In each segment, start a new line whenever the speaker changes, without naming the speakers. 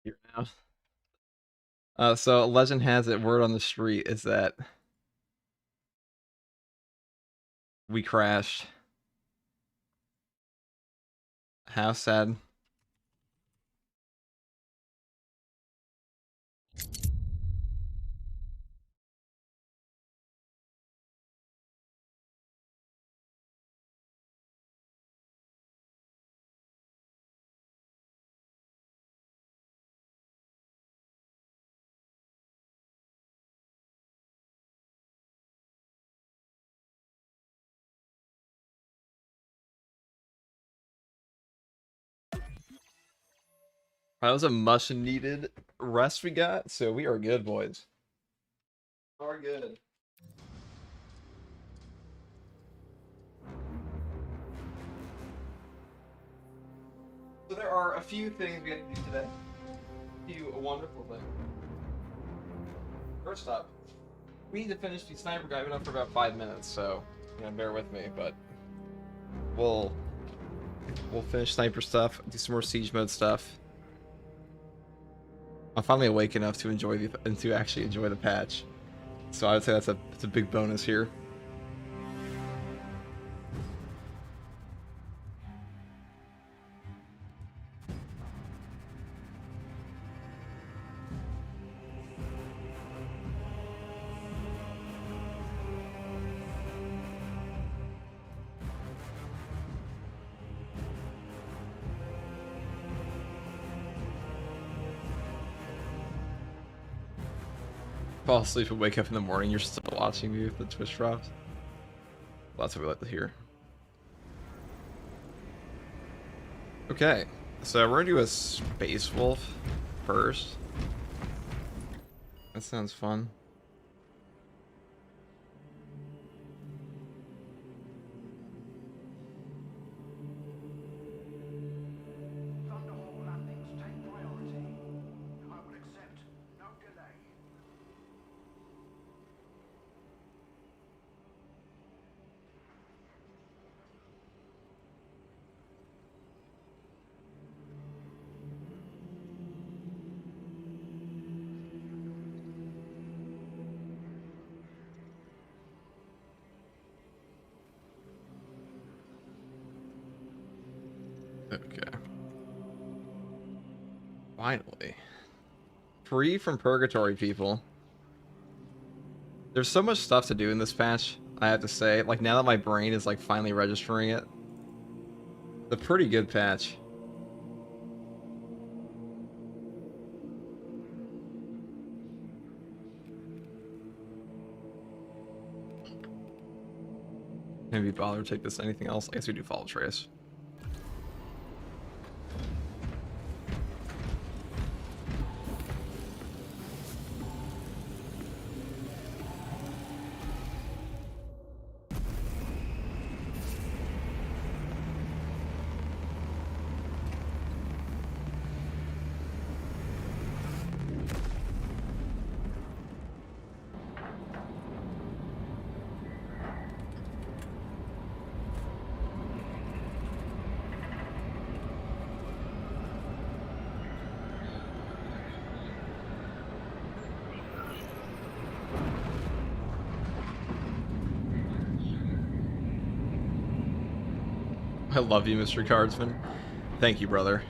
Here now. So legend has it, word on the street is that we crashed. How sad. That was a much needed rest we got, so we are good, boys. Are good. So there are a few things we have to do today. A few wonderful things. First up, we need to finish the sniper guy. I've been up for about 5 minutes, so bear with me, but we'll we'll finish sniper stuff, do some more siege mode stuff. I'm finally awake enough to enjoy to actually enjoy the patch. So I would say that's a big bonus here. Fall asleep and wake up in the morning, you're still watching me with the Twitch drops. Well, that's what we like to hear. Okay, so we're gonna do a Space Wolf first. That sounds fun. Okay. Finally. Free from purgatory, people. There's so much stuff to do in this patch, I have to say. Like, now that my brain is, like, finally registering it. It's a pretty good patch. Maybe bother to take this anything else. I guess we do follow trace. I love you, Mr. Cardsman. Thank you, brother.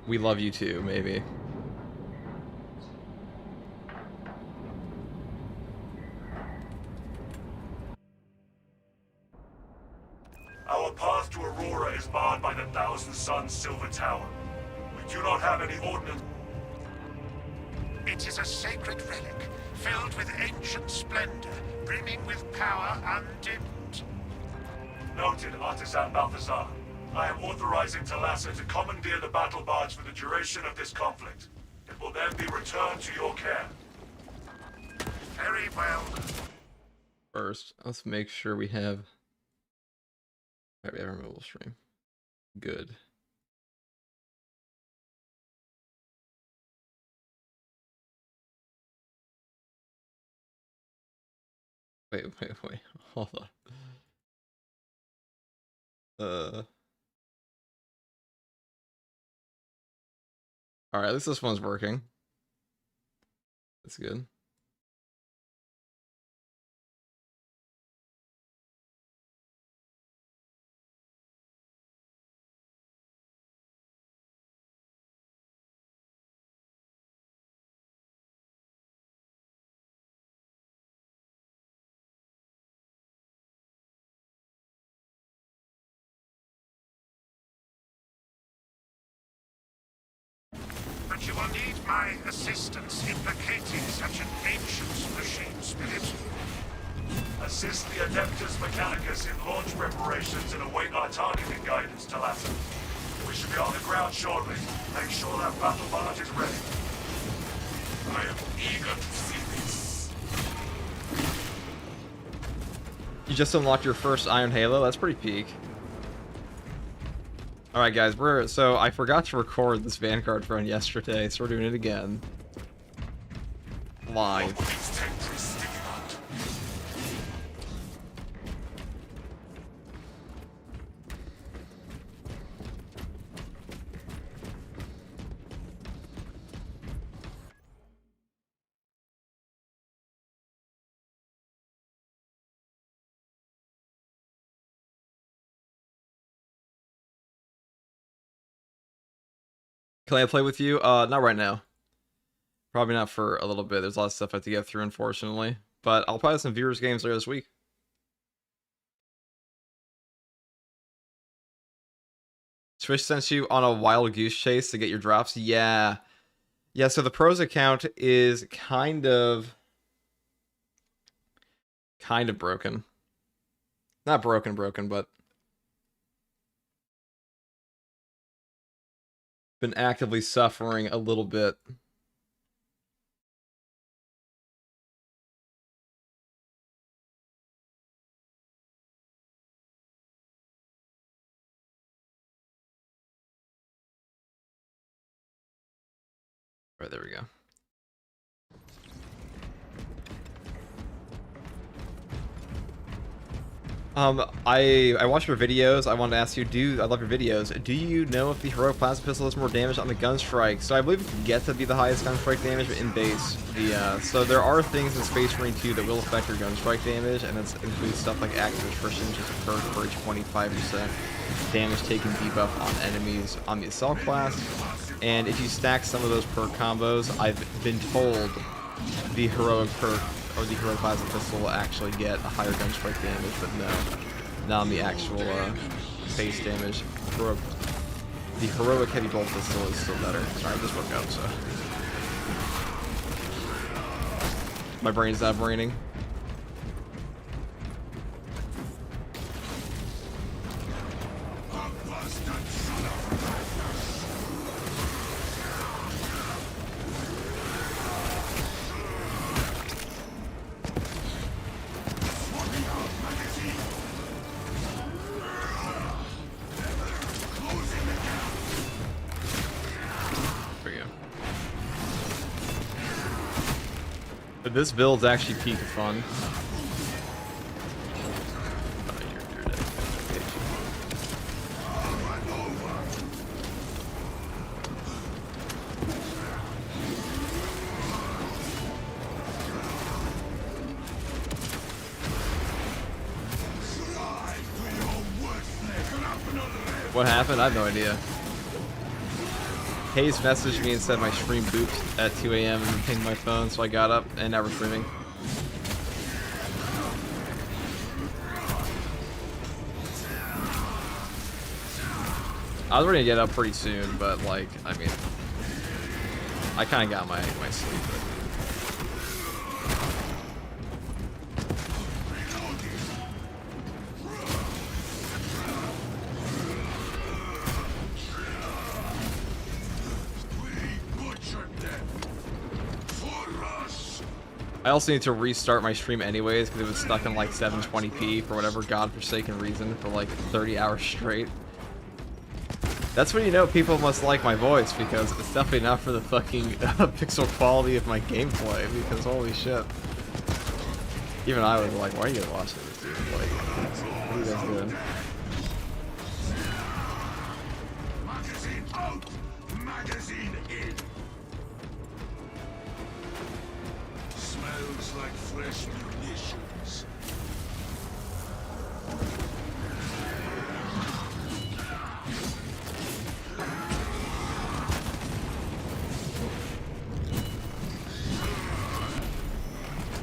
We love you too, maybe.
Our path to Aurora is barred by the Thousand Suns Silver Tower. We do not have any ordnance.
It is a sacred relic, filled with ancient splendor, brimming with power undimmed.
Noted, Artisan Balthazar. I am authorizing Talassa to commandeer the battle barge for the duration of this conflict. It will then be returned to your care.
Very well.
First, let's make sure we have... Alright, we have a removal stream. Good. Wait, hold on. Alright, at least this one's working. That's good.
But you will need my assistance in locating such an ancient machine spirit.
Assist the Adeptus Mechanicus in launch preparations and await our targeting guidance, Talassa. We should be on the ground shortly. Make sure that battle barge is ready. I am eager to see this.
You just unlocked your first Iron Halo? That's pretty peak. Alright guys, so I forgot to record this Vanguard run yesterday, so we're doing it again. Live. Can I play with you? Not right now. Probably not for a little bit. There's a lot of stuff I have to get through, unfortunately. But I'll play some viewers' games later this week. Twitch sends you on a wild goose chase to get your drops? Yeah. Yeah, so the pros account is kind of broken. Not broken, but been actively suffering a little bit. All right, there we go. I watched your videos. I wanted to ask you, I love your videos. Do you know if the heroic plasma pistol does more damage on the gun strike? So I believe it can get to be the highest gun strike damage, but in base, so there are things in Space Marine 2 that will affect your gun strike damage, and that includes stuff like active attrition, which is a perk for each 25% damage taken debuff on enemies on the assault class. And if you stack some of those perk combos, I've been told the heroic perk or the heroic plasma pistol will actually get a higher gun strike damage, but no, not on the actual base damage. The heroic heavy bolt pistol is still better. Sorry, I just woke up, so my brain's not braining. But this build's actually peak fun. What happened? I have no idea. Hayes messaged me and said my stream booped at 2 a.m. and pinged my phone, so I got up and now we're streaming. I was ready to get up pretty soon, but like, I mean, I kind of got my sleep. I also need to restart my stream anyways because it was stuck in like 720p for whatever godforsaken reason for like 30 hours straight. That's when you know people must like my voice, because it's definitely not for the fucking pixel quality of my gameplay, because holy shit. Even I was like, why are you guys watching this, dude? Like, what are you guys doing?
Magazine in. Smells like fresh munitions.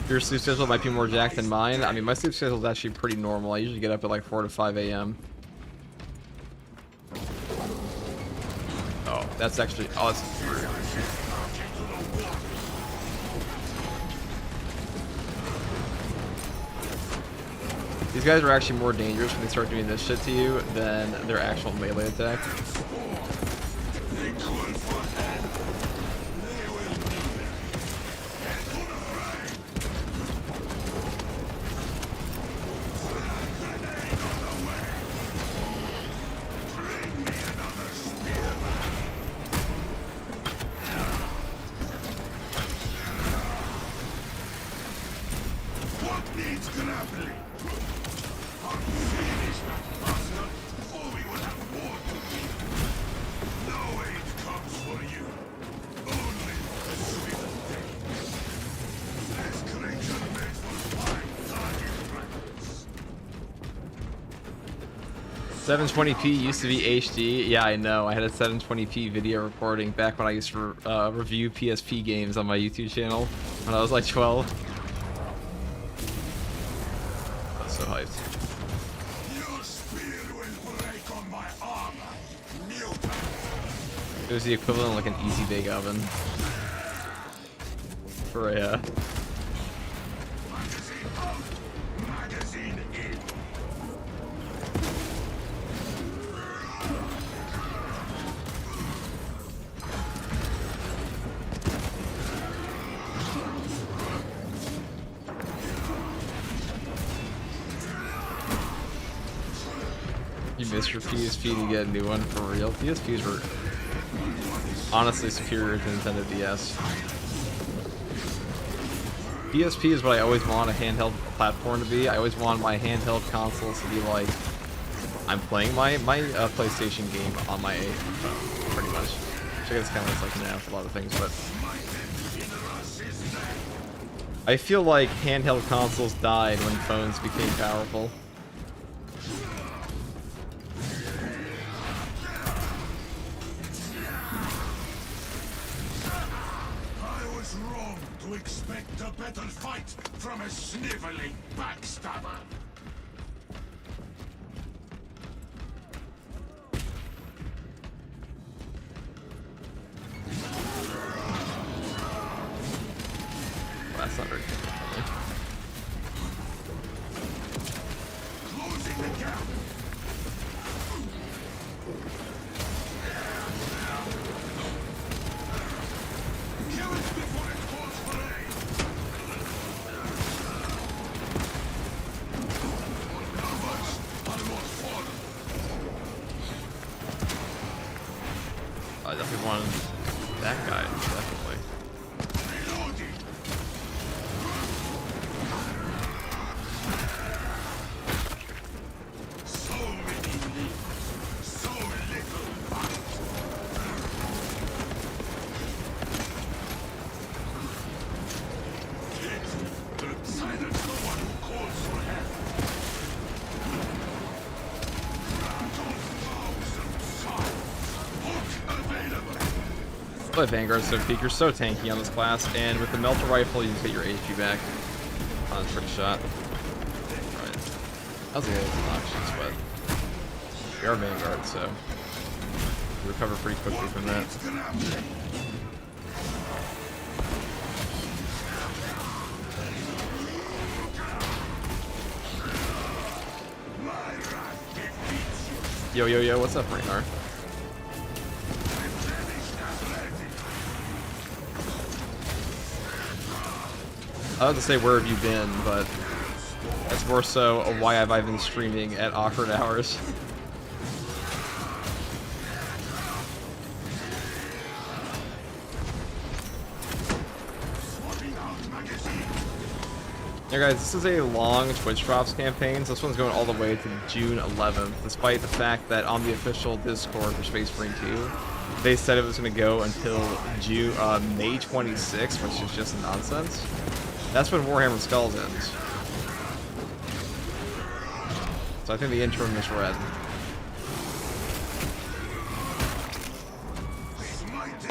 Your sleep schedule might be more jacked than mine. I mean, my sleep schedule is actually pretty normal. I usually get up at like 4 to 5 a.m. Oh, that's actually... Oh, it's... These guys are actually more dangerous when they start doing this shit to you than their actual melee attack. .720p used to be HD. Yeah, I know. I had a 720p video recording back when I used to review PSP games on my YouTube channel when I was like 12. I was so hyped.
Your spear will break on my armor.
It was the equivalent of like an easy bake oven for a
Magazine in.
You missed your PSP to get a new one for real. PSPs were honestly superior to Nintendo DS. PSP is what I always want a handheld platform to be. I always want my handheld consoles to be like, I'm playing my PlayStation game on my phone, pretty much. Which I guess kind of like now for a lot of things, but I feel like handheld consoles died when phones became powerful.
To expect a better fight from a sniveling backstabber.
Well, that's not very good.
Closing the gap. Kill it before it calls for aid.
I definitely wanted that guy, definitely.
So many leaves, so little fight. Silence the one who calls for help.
But Vanguard's so peak, you're so tanky on this class, and with the melter rifle, you just get your HP back on a trick shot. Right. That was a little obnoxious, but we are Vanguard, so we recover pretty quickly from that. Yo, yo, yo, what's up, Raynar? I was to say where have you been, but that's more so a why have I been streaming at awkward hours. Yeah, guys, this is a long Twitch drops campaign, so this one's going all the way to June 11th, despite the fact that on the official Discord for Space Marine 2, they said it was going to go until May 26th, which is just nonsense. That's when Warhammer Skulls ends. So I think the interim is red.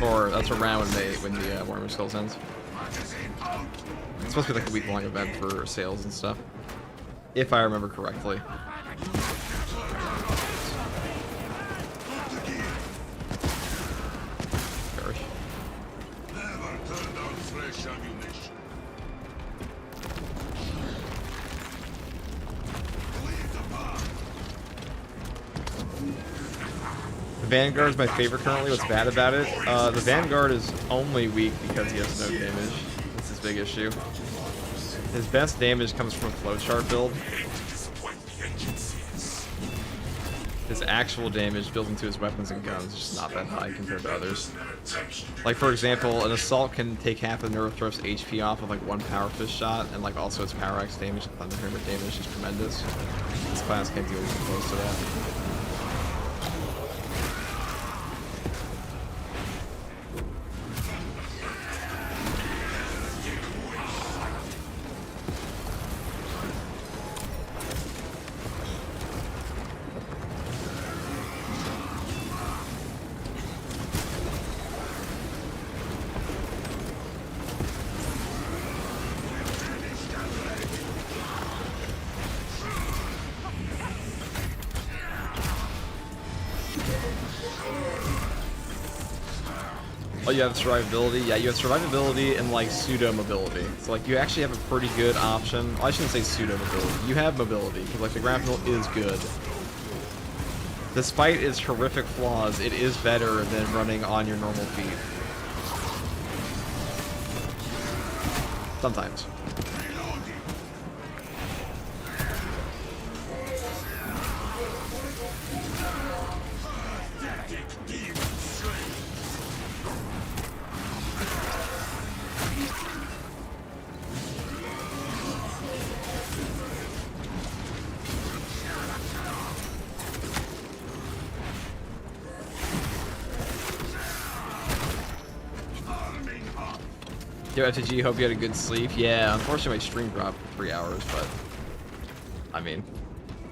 Or that's around when the Warhammer Skulls ends. It's supposed to be like a week-long event for sales and stuff, if I remember correctly. Perish. The Vanguard is my favorite currently. What's bad about it? The Vanguard is only weak because he has no damage. That's his big issue. His best damage comes from a flowchart build. His actual damage built into his weapons and guns is just not that high compared to others. Like, for example, an assault can take half of Neurothrust's HP off of like one power fist shot, and like also its power axe damage and thunder hammer damage is tremendous. This class can't do anything close to that. Oh, you have survivability? Yeah, you have survivability and, like, pseudo-mobility. So, like, you actually have a pretty good option. Well, I shouldn't say pseudo-mobility. You have mobility, because, like, the grapple is good. Despite its horrific flaws, it is better than running on your normal feet. Sometimes. Yo, FTG, hope you had a good sleep. Yeah, unfortunately my stream dropped for 3 hours, but I mean,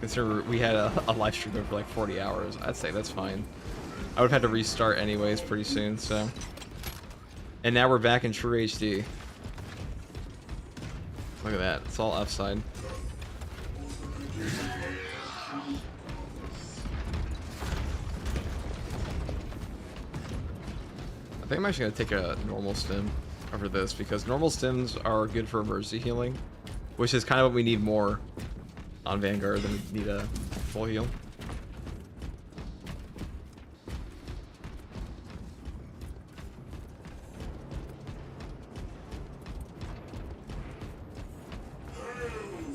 consider we had a live stream there for like 40 hours. I'd say that's fine. I would have had to restart anyways pretty soon, so. And now we're back in true HD. Look at that, it's all upside. I think I'm actually gonna take a normal stim over this, because normal stims are good for emergency healing, which is kind of what we need more on Vanguard than we need a full heal.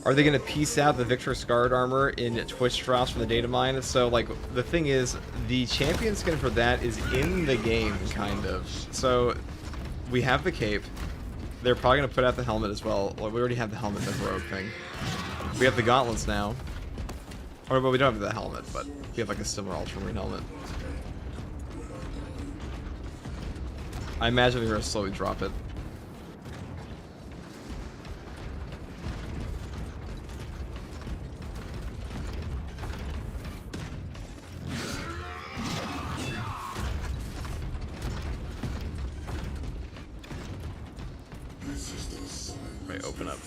Are they going to piece out the Victor Scarred armor in Twitch drops from the data mine? So, like, the thing is, the champion skin for that is in the game, kind of. So, we have the cape. They're probably going to put out the helmet as well. Well, we already have the helmet, the heroic thing. We have the gauntlets now. Or, well, we don't have the helmet, but we have, like, a similar ultramarine helmet. I imagine we're going to slowly drop it. Open up.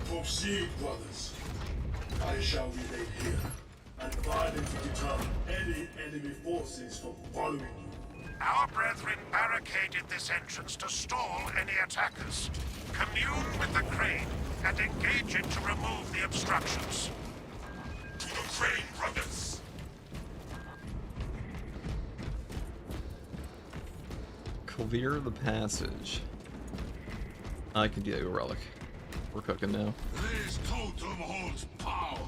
Proceed, brothers. I shall remain here and violently deter any enemy forces from following you.
Our brethren barricaded this entrance to stall any attackers. Commune with the crane and engage it to remove the obstructions.
To the crane, brothers!
Clear the passage. I can do that with relic. We're cooking now.
This totem holds power.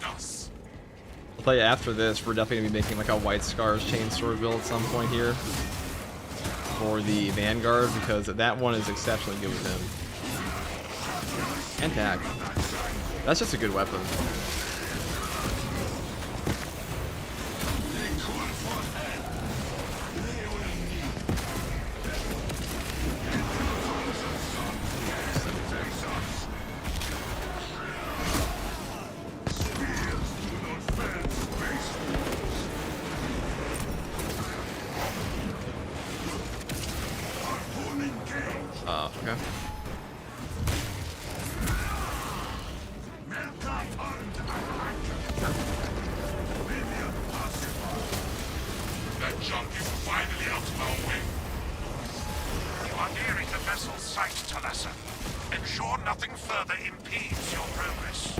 us.
I'll tell you, after this, we're definitely gonna be making like a White Scars Chainsword build at some point here for the Vanguard, because that one is exceptionally good with him. And tack. That's just a good weapon. Okay.
That junk is finally out of our way. You are nearing the vessel's site, Talassa. Ensure nothing further impedes your progress.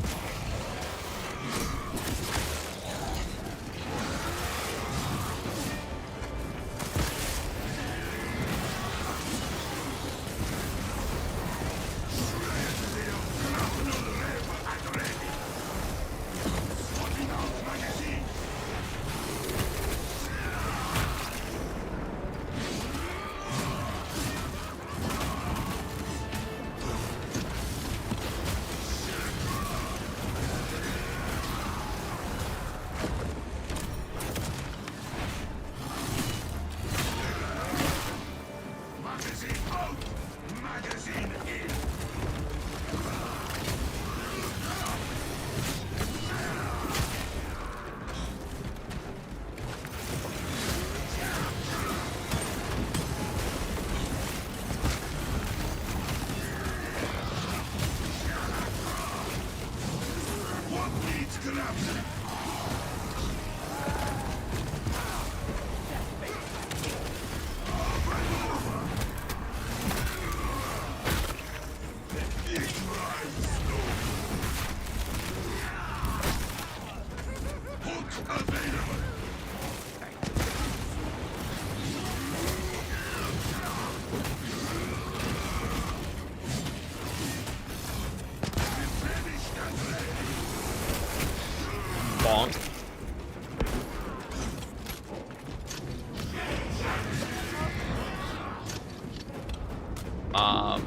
Bonk.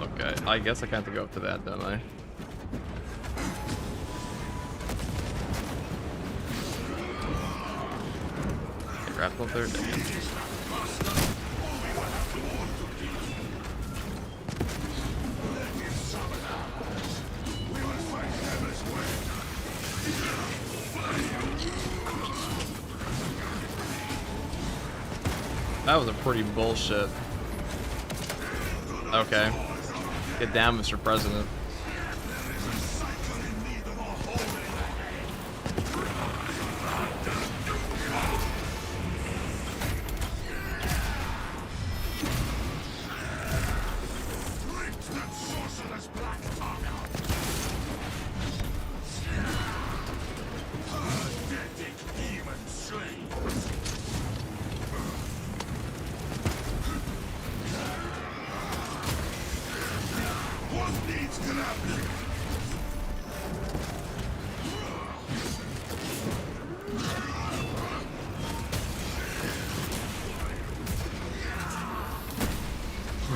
Okay. I guess I can't have to go up to that, don't I? Okay, grapple up there. That was a pretty bullshit. Okay. Get down, Mr. President.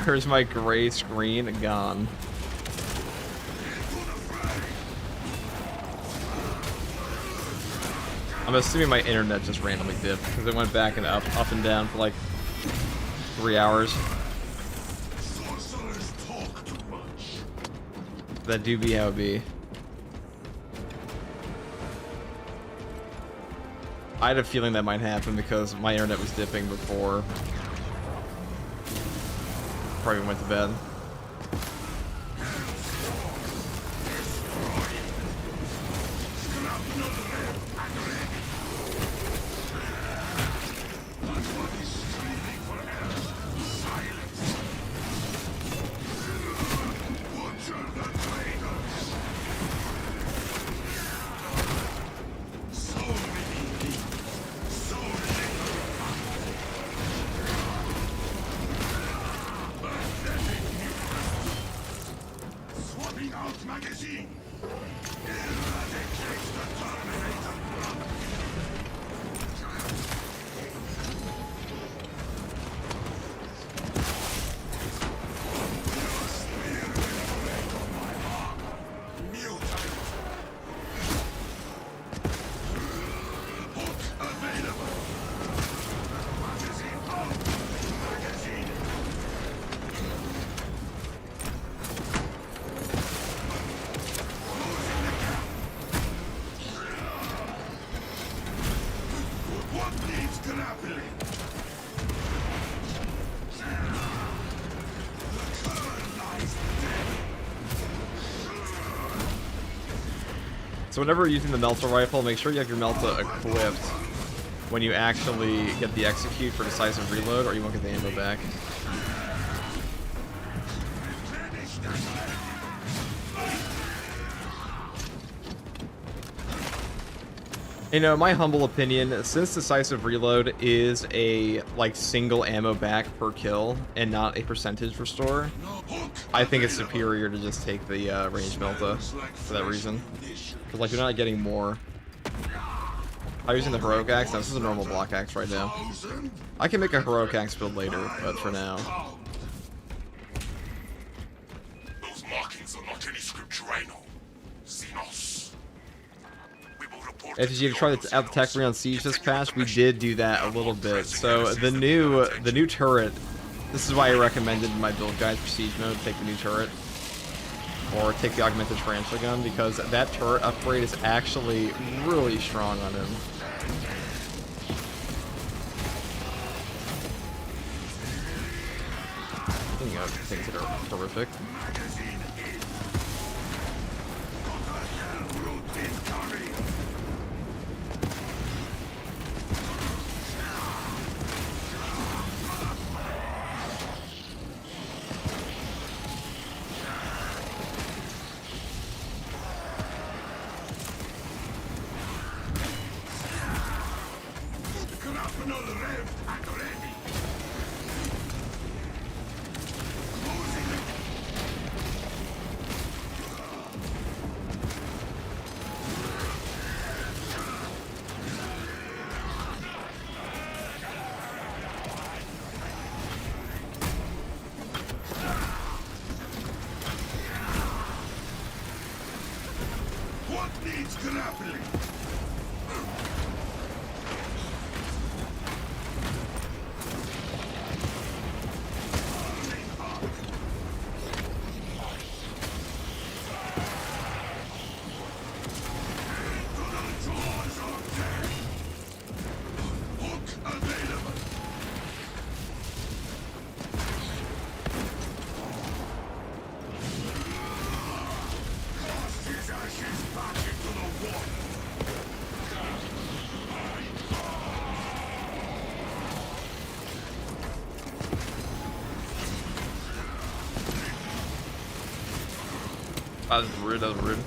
Where's my gray screen? Gone. I'm assuming my internet just randomly dipped because it went back and up and down for like 3 hours. That do be how it be. I had a feeling that might happen because my internet was dipping before. Probably went to bed.
Magazine!
So whenever you're using the Melta rifle, make sure you have your Melta equipped when you actually get the execute for decisive reload, or you won't get the ammo back. You know, my humble opinion, since decisive reload is a like single ammo back per kill and not a percentage restore, I think it's superior to just take the range Melta for that reason. Because like you're not getting more. I'm using the heroic axe. No, this is a normal block axe right now. I can make a heroic axe build later, but for now.
Those markings are not any scripturano. Xenos. We will report
If you try to out the tech on Siege this patch, we did do that a little bit. So the new turret. This is why I recommended in my build guide for Siege mode, take the new turret. Or take the augmented tarantula gun, because that turret upgrade is actually really strong on him. You know, things that are horrific. That was rude, that was rude.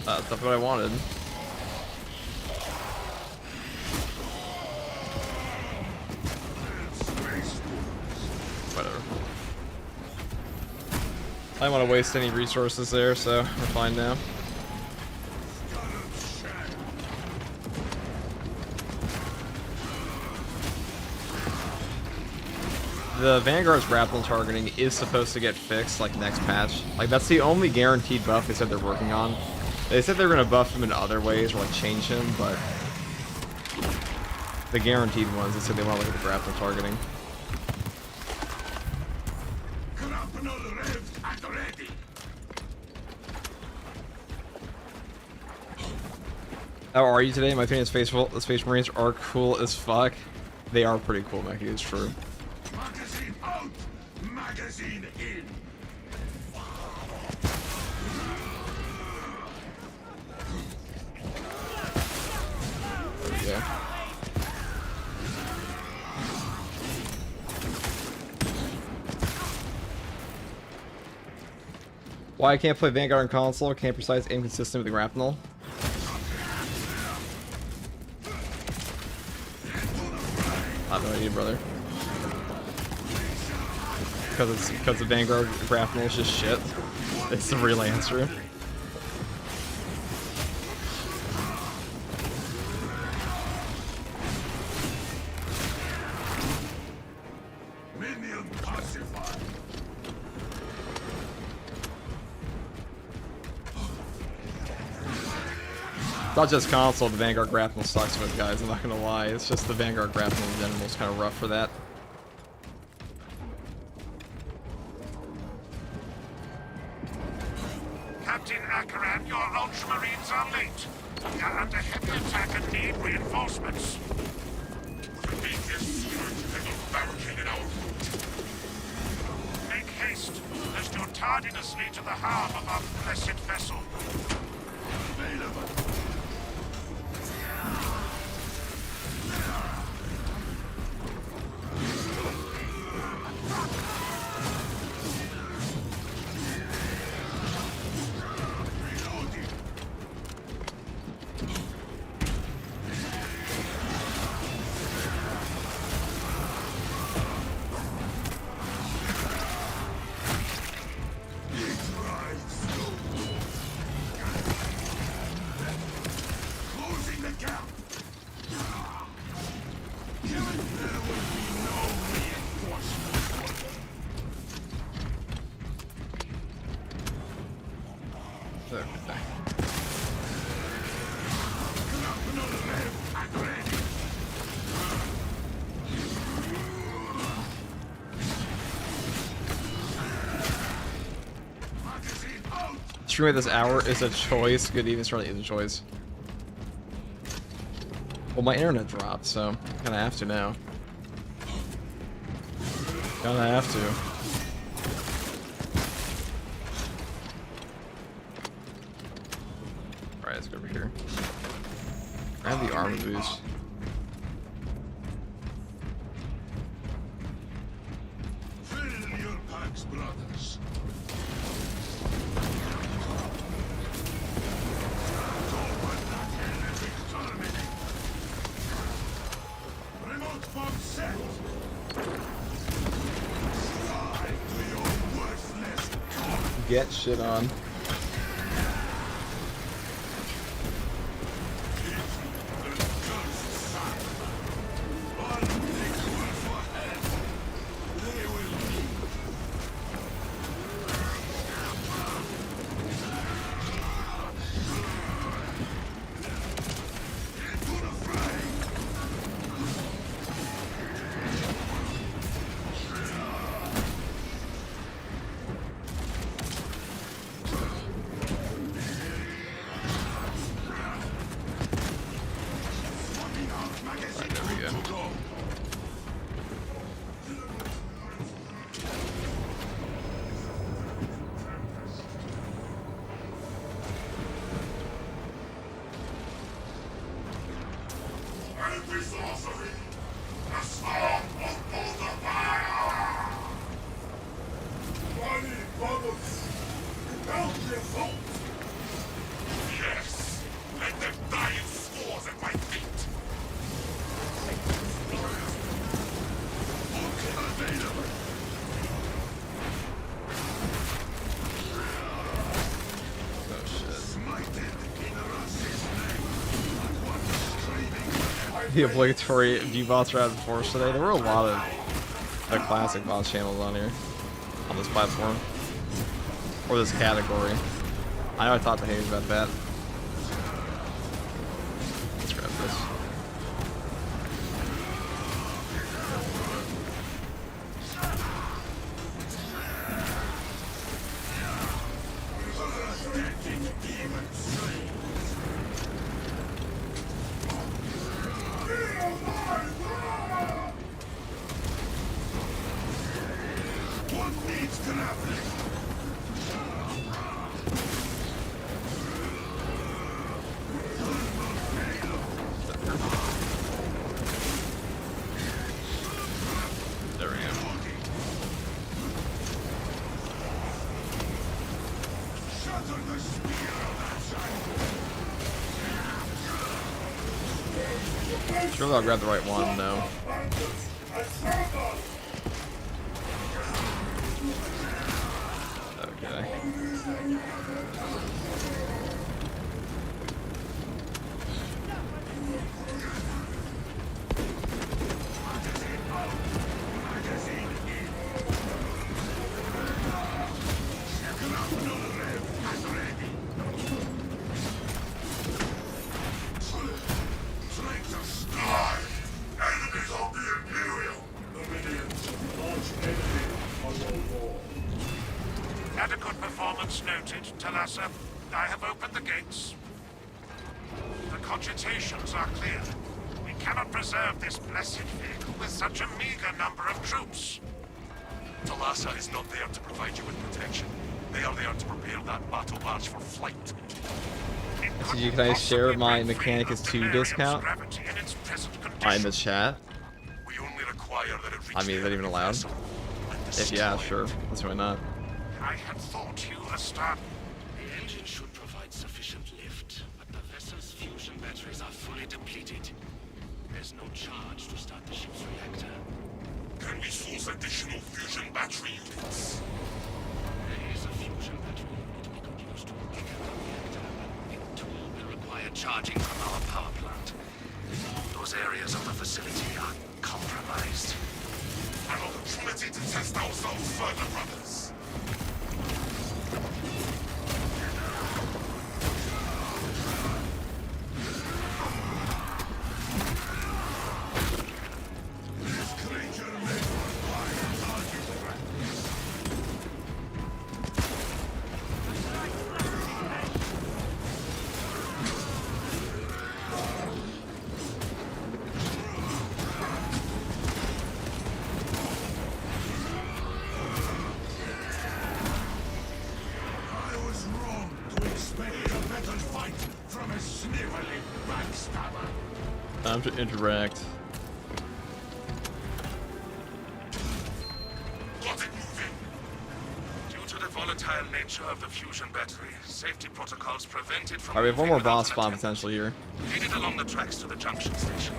That's what I wanted. Whatever. I don't want to waste any resources there, so we're fine now. The Vanguard's grapple targeting is supposed to get fixed, like, next patch. Like, that's the only guaranteed buff they said they're working on. They said they're going to buff him in other ways, or, like, change him, but... the guaranteed ones, they said they want to look at the grapple targeting. How are you today? My opinion is Space Marines are cool as fuck. They are pretty cool, Mackie, it's true.
Magazine out! Magazine in!
Yeah. Why I can't play Vanguard on console? Can't precise aim consistent with the grapnel? I have no idea, brother. Because the Vanguard grapple is just shit. It's the real answer.
Minion pacified.
Not just console, the Vanguard grapple sucks with, guys, I'm not gonna lie. It's just the Vanguard grapple in general is kind of rough for that.
Captain Akaran, your Ultramarines are late. We are under heavy attack and need reinforcements. The weakest strength and barricaded our route. Make haste, lest your tardiness lead to the harm of our blessed vessel.
Streaming this hour is a choice. Good evening, certainly is a choice. Well, my internet dropped, so I'm gonna have to now. Gonna have to. Alright, let's go over here. Grab the armor boost. Get shit on.
Yes, let them die in scores at my feet.
The obligatory V-bots are out of force today. There were a lot of the classic boss channels on here, on this platform, or this category. I know I talked to Hayes about that. Let's grab this. Sure, I'll grab the right one, though. Okay.
Enemies of the Imperial! Dominions, launch enemy on your wall.
Adequate performance noted, Talassa. I have opened the gates. The cogitations are clear. We cannot preserve this blessed vehicle with such a meager number of troops.
Talassa is not there to provide you with protection. They are there to prepare that battle barge for flight.
It
So
couldn't
you can I share
possibly
my
break free
Mechanicus
of
2
Delirium's
discount?
gravity in its present
In the
condition.
chat.
We only require that it reach
I mean, is that
the
even
enemy
allowed?
vessel and
If yeah,
destroy
sure.
it.
That's why not.
I had thought you a star.
The engine should provide sufficient lift, but the vessel's fusion batteries are fully depleted. There's no charge to start the ship's reactor.
Can we source additional fusion battery units?
There is a fusion battery unit we could use to kick the reactor, but it too will require charging from our power plant. Those areas of the facility are compromised.
An opportunity to test ourselves further, brothers. This creature may require target practice. I was wrong to expect a better fight from a sniveling backstabber.
Time to interact.
Got it moving.
Due to the volatile nature of the fusion battery, safety protocols prevent it from...
Alright, we have one more
moving without
boss
an
spawn
attempt.
potential here.
Lead it along the tracks to the junction station.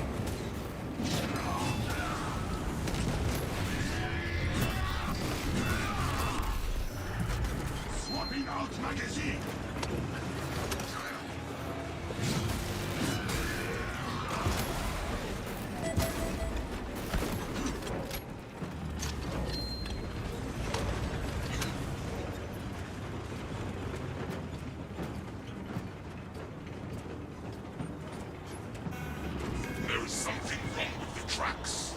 Swapping out magazine. There is something wrong with the tracks.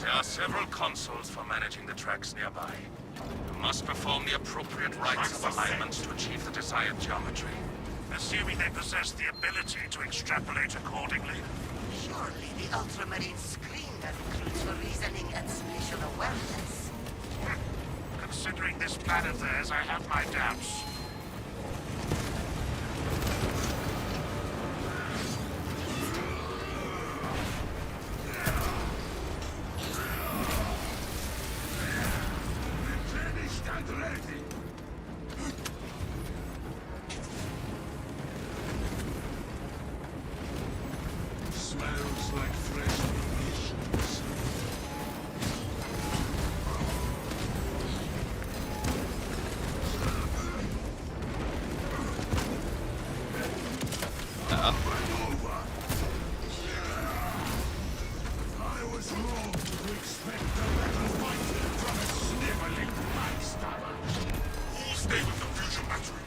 There are several consoles for managing the tracks nearby. You must perform the appropriate rites of alignment to achieve the desired geometry. Assuming they possess the ability to extrapolate accordingly.
Surely the ultramarine screen that includes for reasoning and spatial awareness.
Considering this plan of theirs, I have my doubts.
Replenished and ready. Smells like fresh munitions. Over. I was wrong to expect a better fight from a sniveling backstabber. Who'll stay with the fusion battery?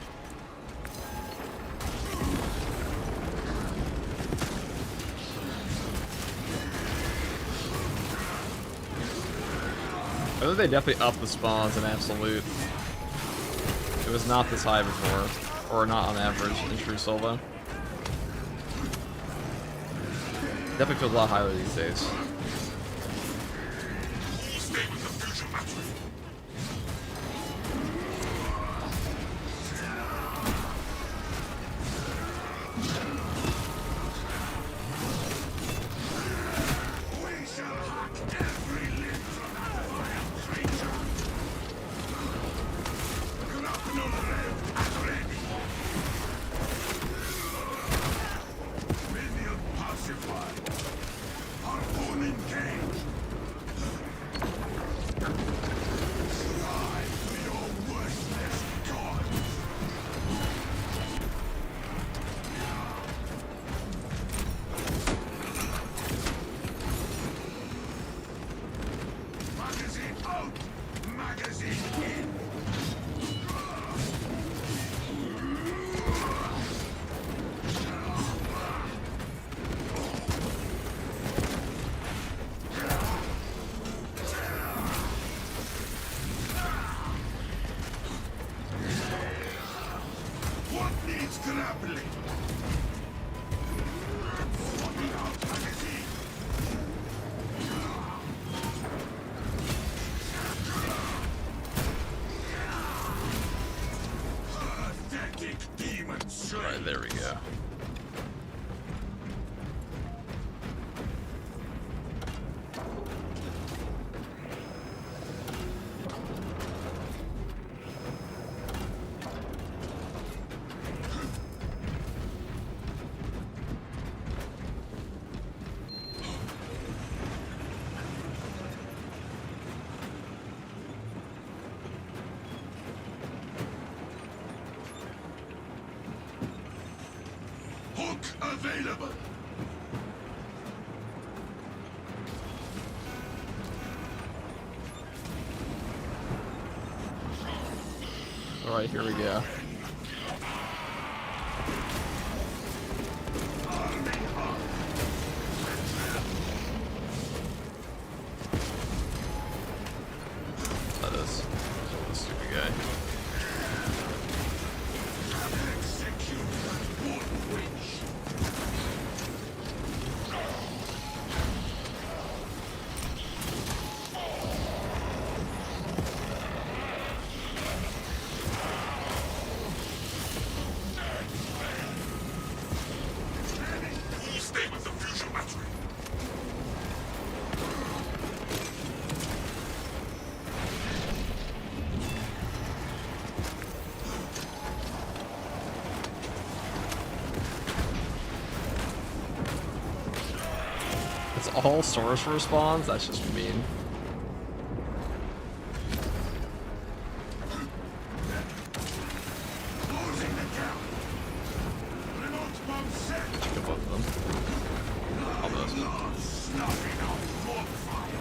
I think they definitely upped the spawns in Absolute. It was not this high before, or not on average in True Solo. Definitely feels a lot higher these days.
Who'll stay with the fusion battery? We shall hack every limb from that vile creature. Grapnel rev and ready. Minion pacified. Harpoon engaged.
available.
Alright, here we go. That is a stupid guy.
Stay with the fusion battery.
It's all source respawns? That's just mean.
Closing the gap. Remote bomb set.
Kill both of them. Almost.
Snuffing out more fire.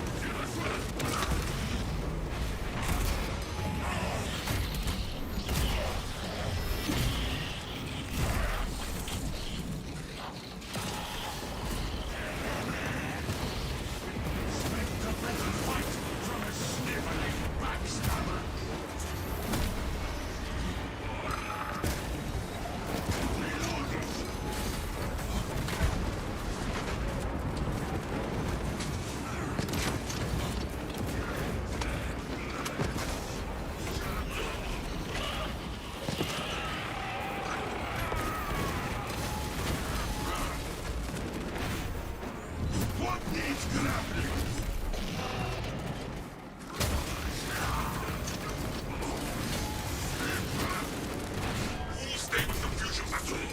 What needs grappling? Stay with the fusion battery.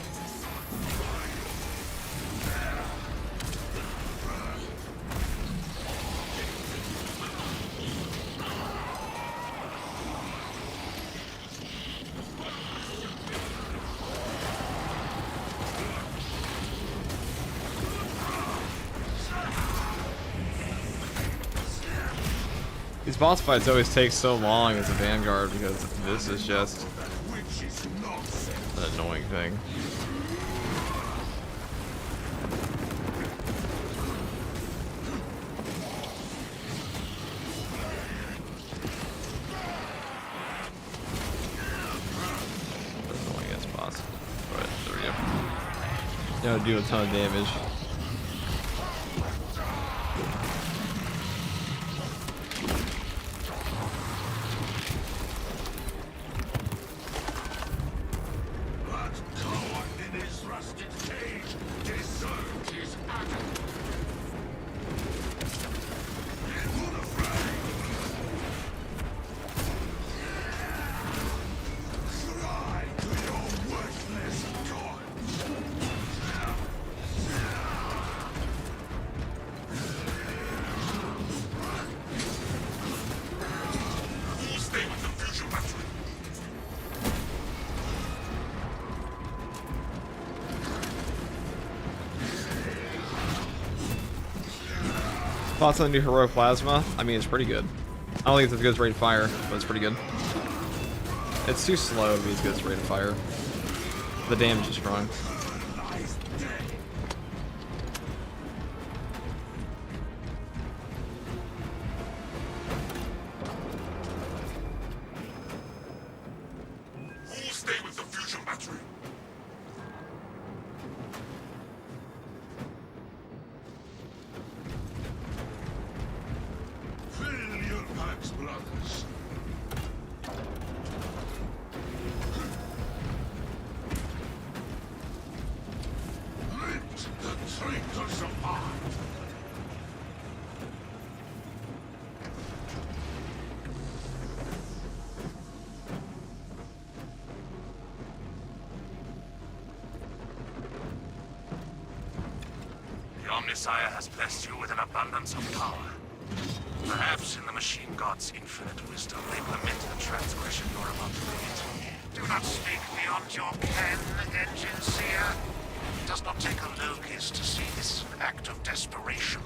These boss fights always take so long as a Vanguard because this is just
Which is nonsense.
an annoying thing. Annoying ass boss. Alright, there we go. Now do a ton of damage.
That coward in his rusted cage deserved his agony. Into the fray. Cry to your worthless god. Stay with the fusion battery.
Thoughts on the new heroic plasma? I mean, it's pretty good. I don't think it's as good as rate of fire, but it's pretty good. It's too slow to be as good as rate of fire. The damage is strong.
Stay with the fusion battery. Fill your packs, brothers. Lift the traitors apart.
The Omnissiah has blessed you with an abundance of power. Perhaps in the machine god's infinite wisdom, they permit the transgression you're about to commit.
Do not speak beyond your ken, Engine Seer. It does not take a amazed to see this act of desperation.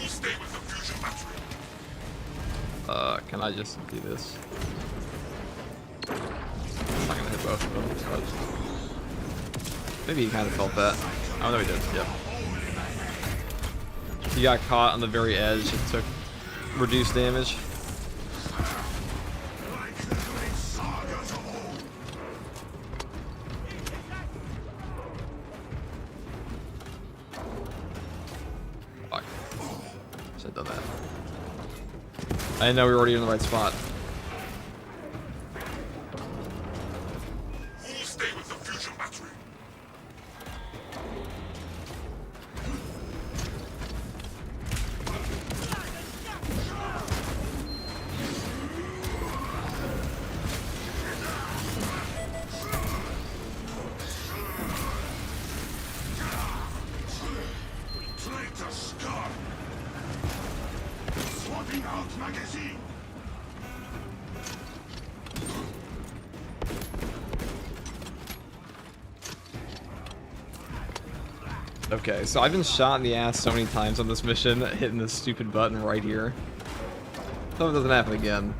Stay with the fusion battery.
Can I just do this? I'm not gonna hit both of them. But maybe he kind of felt that. Oh no, he did. Yep. He got caught on the very edge and took reduced damage. Fuck. Should have done that. I didn't know we were already in the right spot.
Stay with the fusion battery. Traitor Scar. Swapping out magazine.
Okay, so I've been shot in the ass so many times on this mission, hitting this stupid button right here. Hope it doesn't happen again.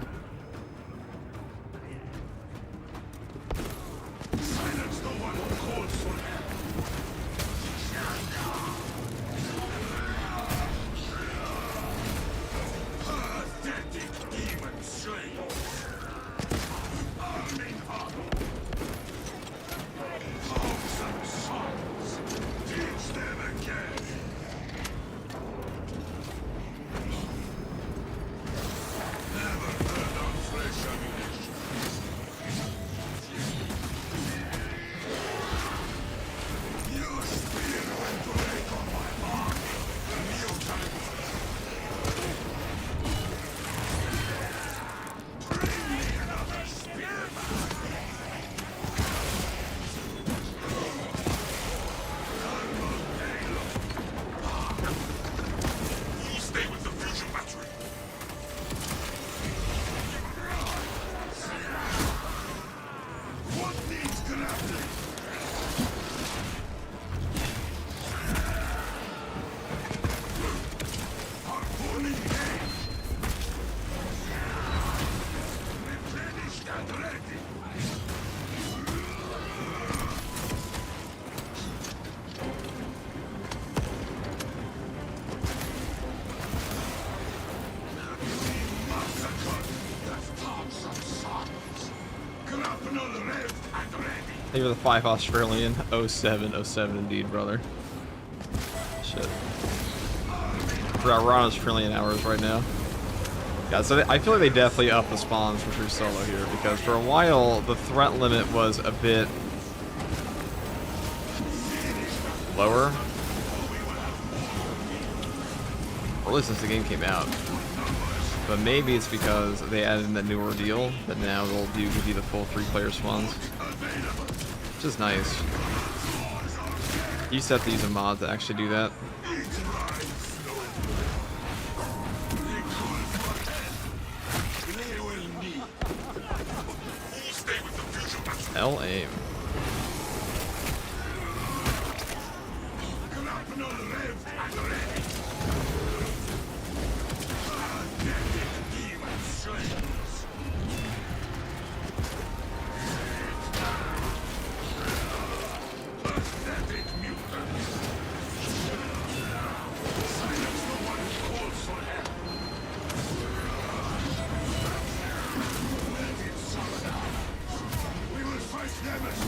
Silence the one who calls for help. Pathetic demon slayers. Arming up. Hogs and sons. Teach them again. Never heard of fresh ammunition. Your spear went to break on my mark. Mutant. Bring me another spearman. Stay with the fusion battery. What needs grappling? Harpooning range. Replenished and ready. Massacred. That's tops of sons. Grapnel revved and ready.
Thank you for the 5 Australian. 07 indeed, brother. Shit. We're on Australian hours right now. Yeah, so I feel like they definitely upped the spawns for True Solo here, because for a while the threat limit was a bit lower. Or at least since the game came out. But maybe it's because they added in that new ordeal that now they'll give you the full 3-player spawns. Which is nice. You just have to use a mod to actually do that. L aim.
We will fight them as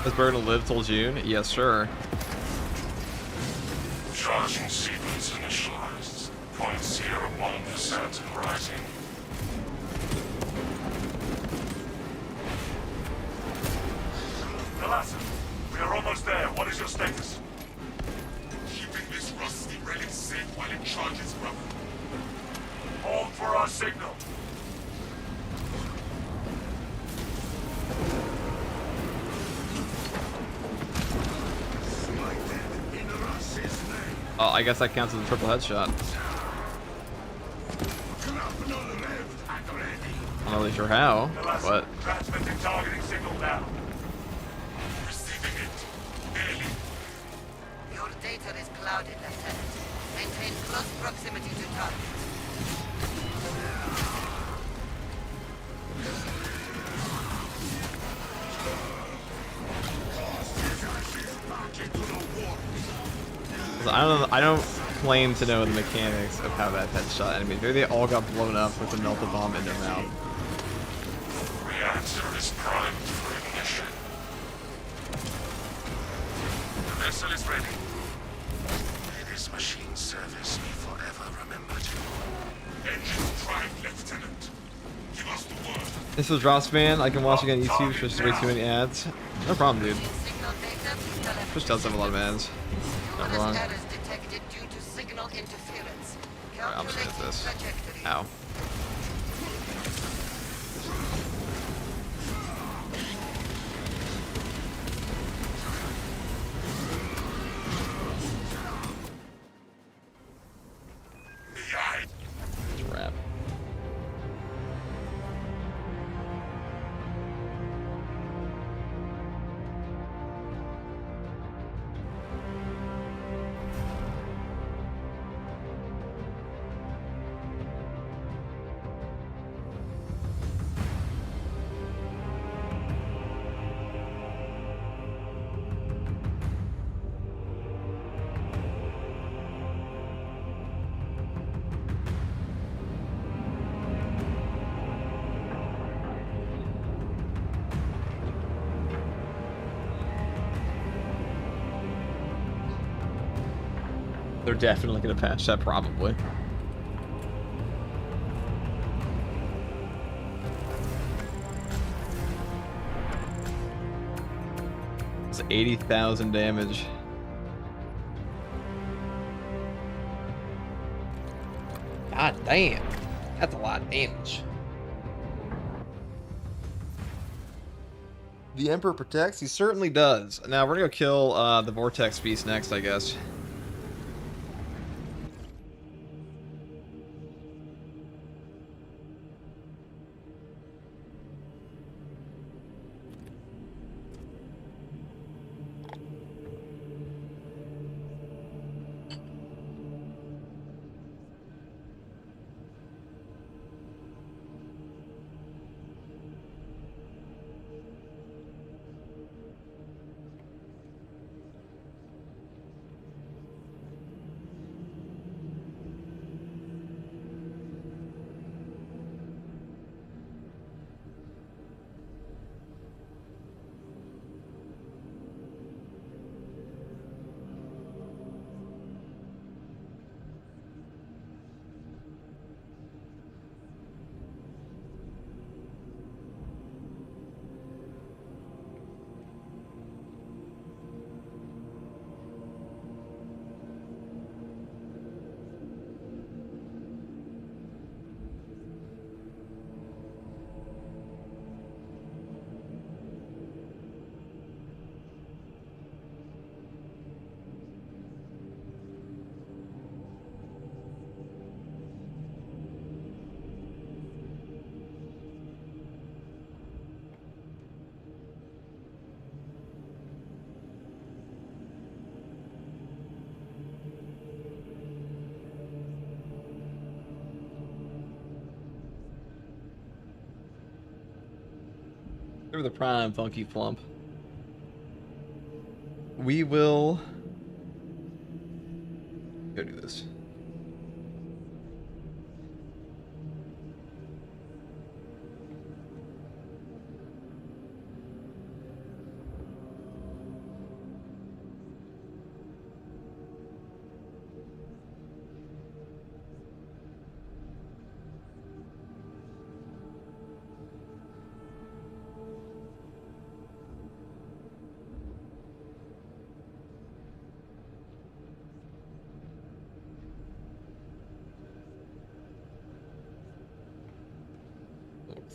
Is Bird gonna live till June? Yes, sure.
Charging sequence initialized. 0.01% and rising.
Thalassa, we are almost there. What is your status?
Keeping this rusty relic safe while it charges, brother.
Hold for our signal.
Oh, I guess that counts as a triple headshot. I'm not really sure how,
Thalassa,
but
transmitting targeting signal now.
Receiving it. Barely.
Your data is clouded, Lieutenant. Maintain close proximity to target.
I don't claim to know the mechanics of how that headshot enemy. Maybe they all got blown up with a melted bomb in their mouth.
Reactor is primed for ignition. The vessel is ready. May this machine service me forever remembered. Engines primed, Lieutenant. Give us the word.
This was Drops Man. I can watch again on YouTube. There's way too many ads. No problem, dude.
Signal data, telemetry.
Twitch does have a lot of ads. Not wrong.
Errors detected due to signal interference.
Alright, I'm just gonna hit
Calculating
this.
trajectory.
Ow.
The eye.
Crap. They're definitely gonna patch that, probably. It's 80,000 damage. God damn. That's a lot of damage. The Emperor protects? He certainly does. Now, we're gonna go kill the Vortex beast next, I guess. Give her the prime funky plump. We will go do this.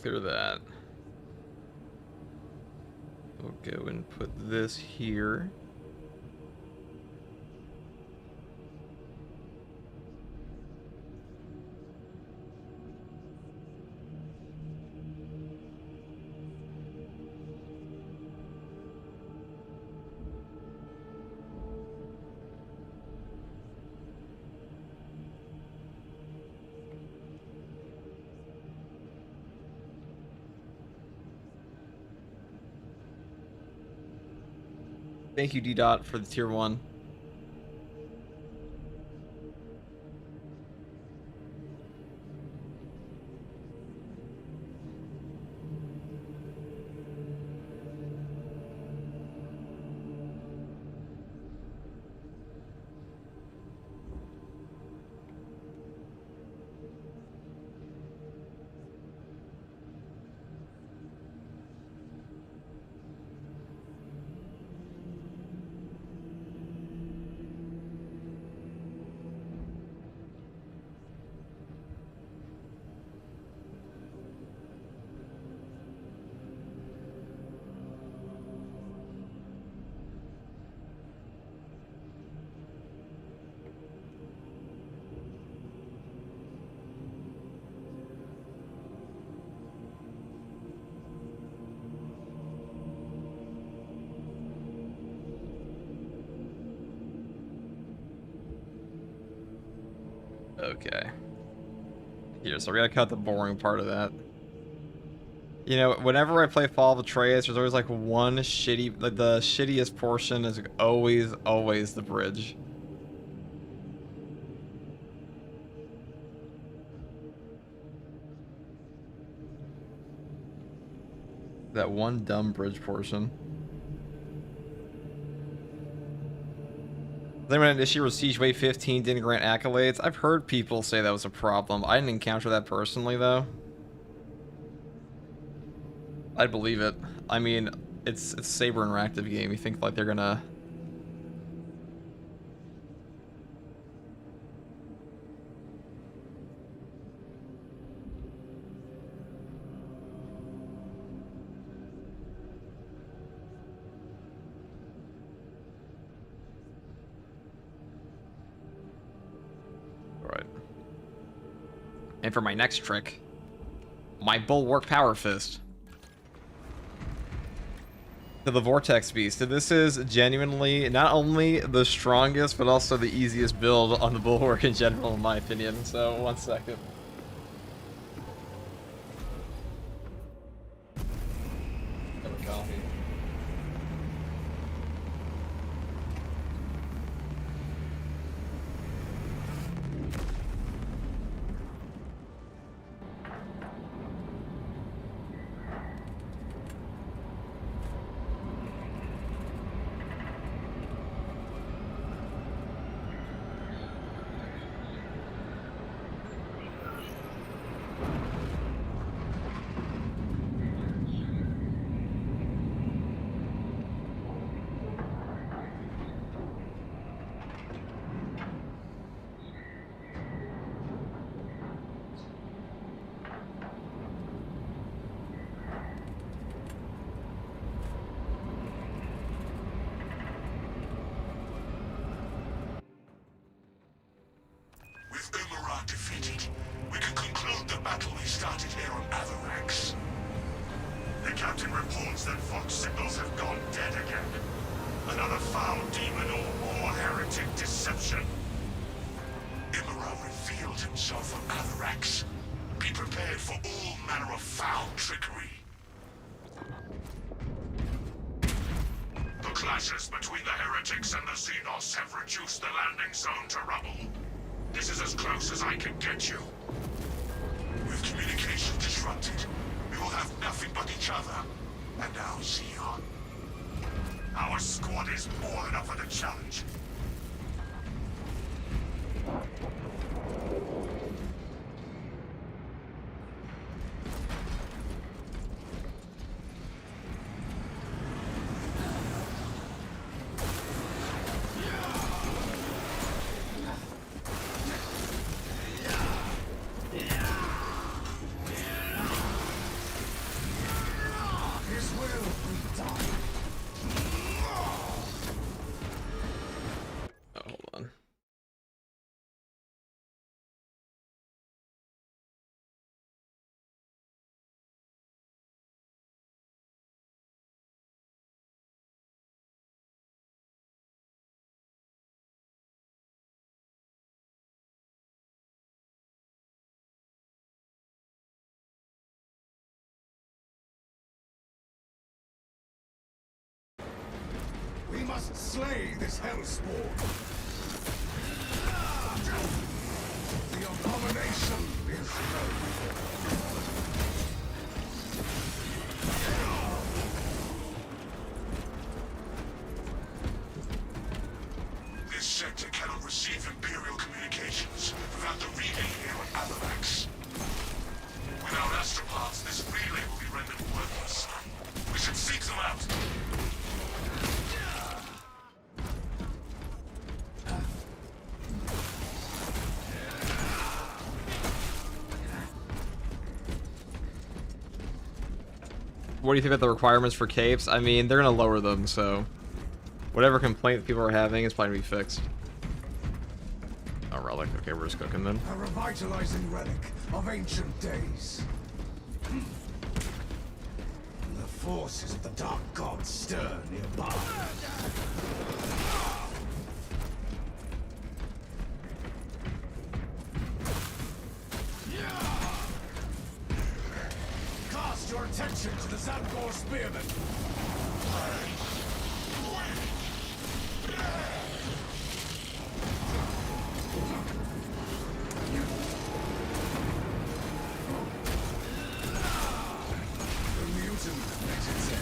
clear that. We'll go and put this here. Thank you, D-Dot, for the tier 1. Okay. Here, so we're gonna cut the boring part of that. You know, whenever I play Fall of Atreus, there's always like one shitty, like the shittiest portion is always the bridge. That one dumb bridge portion. Then when an issue where Siege Wave 15 didn't grant accolades, I've heard people say that was a problem. I didn't encounter that personally, though. I'd believe it. I mean, it's a Saber interactive game. You think like they're gonna... Alright. And for my next trick, my Bulwark Power Fist. To the Vortex Beast. So this is genuinely not only the strongest, but also the easiest build on the Bulwark in general, in my opinion. So, one second. Have a coffee.
With Umara defeated, we can conclude the battle we started here on Avarax. The captain reports that Vox signals have gone dead again. Another foul demon or more heretic deception. Umara revealed himself on Avarax. Be prepared for all manner of foul trickery. The clashes between the heretics and the Xenos have reduced the landing zone to rubble. This is as close as I can get you. With communication disrupted, we will have nothing but each other and our Xeon. Our squad is more than up for the challenge. must slay this hellspawn. The abomination is known.
This sector cannot receive Imperial communications without the relay here on Avalax. Without astropods, this relay will be rendered worthless. We should seek them out.
What do you think about the requirements for capes? I mean, they're gonna lower them, so whatever complaint people are having is probably gonna be fixed. Oh, relic. Okay, we're just cooking then.
A revitalizing relic of ancient days. The forces of the Dark Gods stir nearby. Cast your attention to the Zangor Spearmen. The mutant makes it say.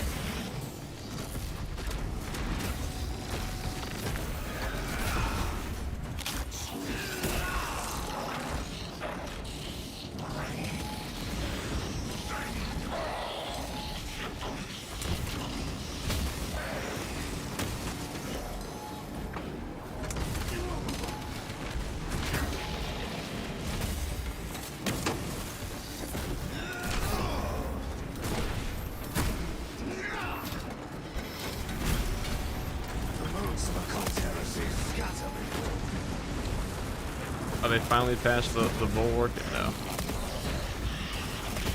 Oh, they finally patched the bulwark? No.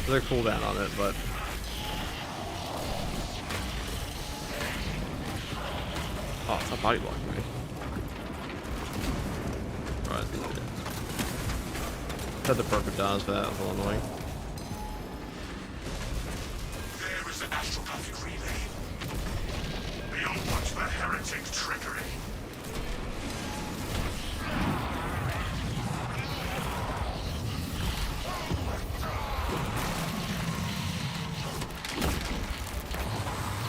They're cooldown on it, but... Oh, it's not body blocking me. Right. Had the perfect dodge for that, it was a little annoying.
There is an astrographic relay. Beyond watch for heretic trickery.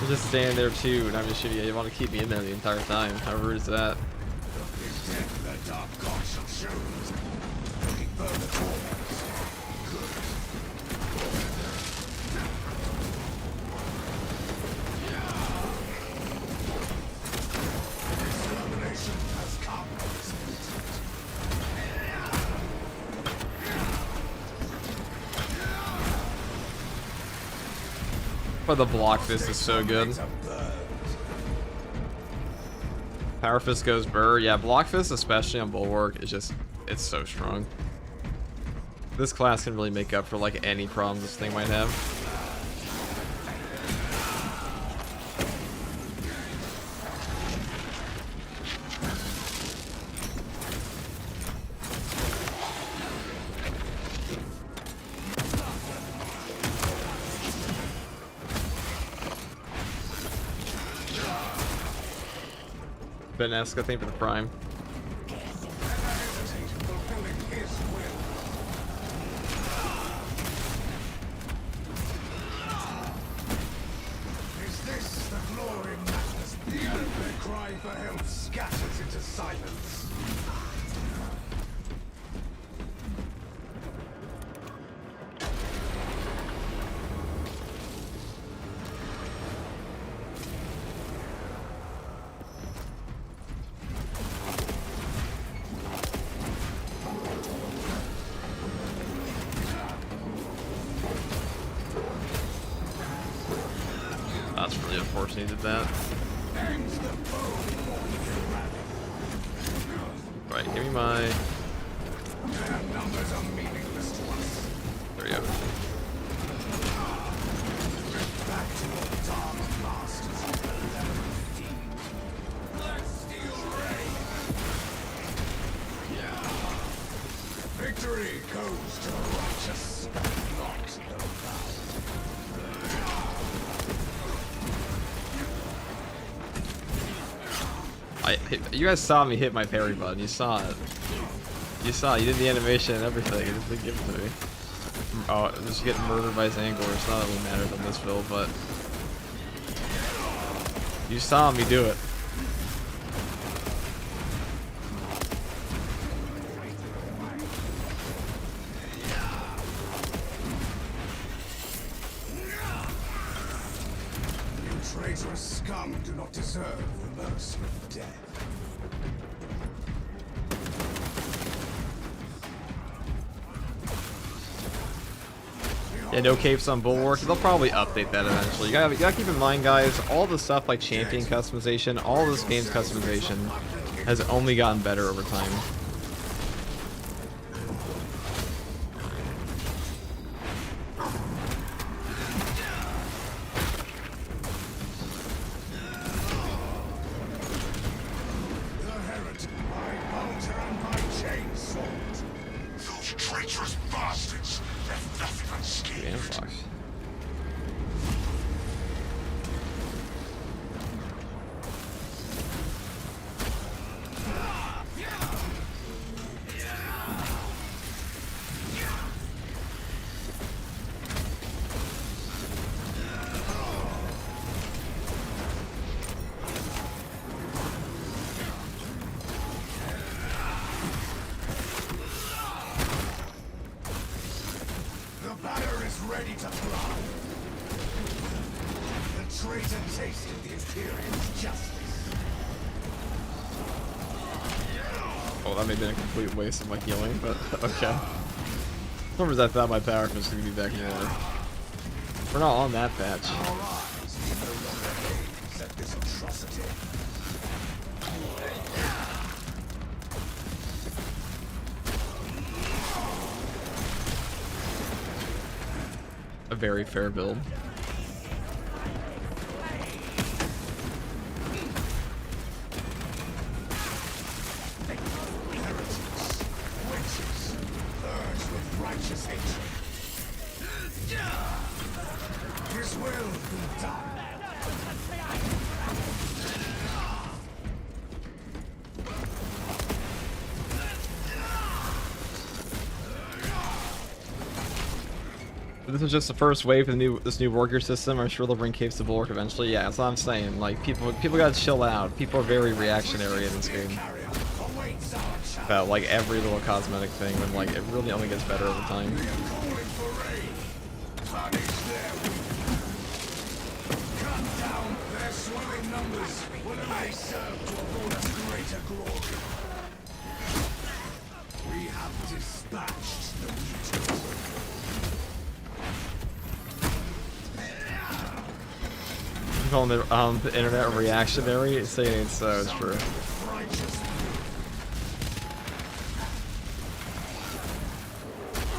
I'm just standing there too, and I'm just shooting. You want to keep me in there the entire time. How rude is that?
The Dark God shall show. Looking further torments. Extermination has come.
But the block fist is so good. Power fist goes burr. Yeah, block fist, especially on bulwark, is just, it's so strong. This class can really make up for like any problems this thing might have. Benesque, I think, for the prime.
Is this the glory madness? The open cry for help scatters into silence.
That's really unfortunate he did that. Right, give me my...
Their numbers are meaningless to us.
There we go.
Back to your dark masters of the level 15. Let's steal ray. Victory goes to the righteous, not the proud.
You guys saw me hit my parry button. You saw it. You saw it. You did the animation and everything. You just didn't give it to me. Oh, just getting murdered by Zangor. It's not that it matters on this build, but you saw me do it.
You traitorous scum do not deserve the mercy of death.
Yeah, no capes on Bulwark. They'll probably update that eventually. You gotta keep in mind, guys, all the stuff like champion customization, all this game's customization has only gotten better over time.
Those traitorous bastards left nothing unscathed.
Damn Fox.
The batter is ready to fly. The traitor tasted the Imperium's justice.
Oh, that may have been a complete waste of my healing, but okay. Numbers I thought my power was going to be back more. We're not on that patch.
Our eyes can no longer gaze at this atrocity.
A very fair build.
Witches, urged with righteous hatred. His will be done.
This was just the first wave of this new warrior system. I'm sure they'll bring caves to Bulwark eventually. Yeah, that's what I'm saying. Like people gotta chill out. People are very reactionary in this game about like every little cosmetic thing, when like it really only gets better over time.
Calling for raid. Punish them. Cut down their swelling numbers when it may serve to afford us greater glory. We have dispatched the mutants.
I'm calling the internet reactionary. It's saying it's so. It's true.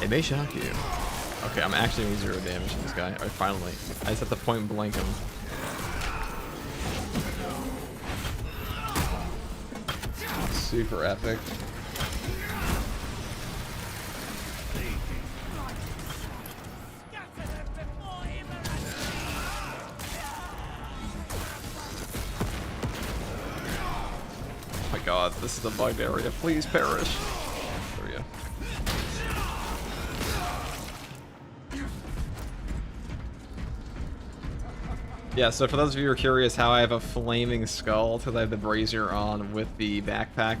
It may shock you. Okay, I'm actually doing 0 damage to this guy. Alright, finally. I just have to point blank him. Super epic. Oh my god, this is a bugged area. Please perish. There we go. Yeah, so for those of you who are curious how I have a flaming skull, because I have the brazier on with the backpack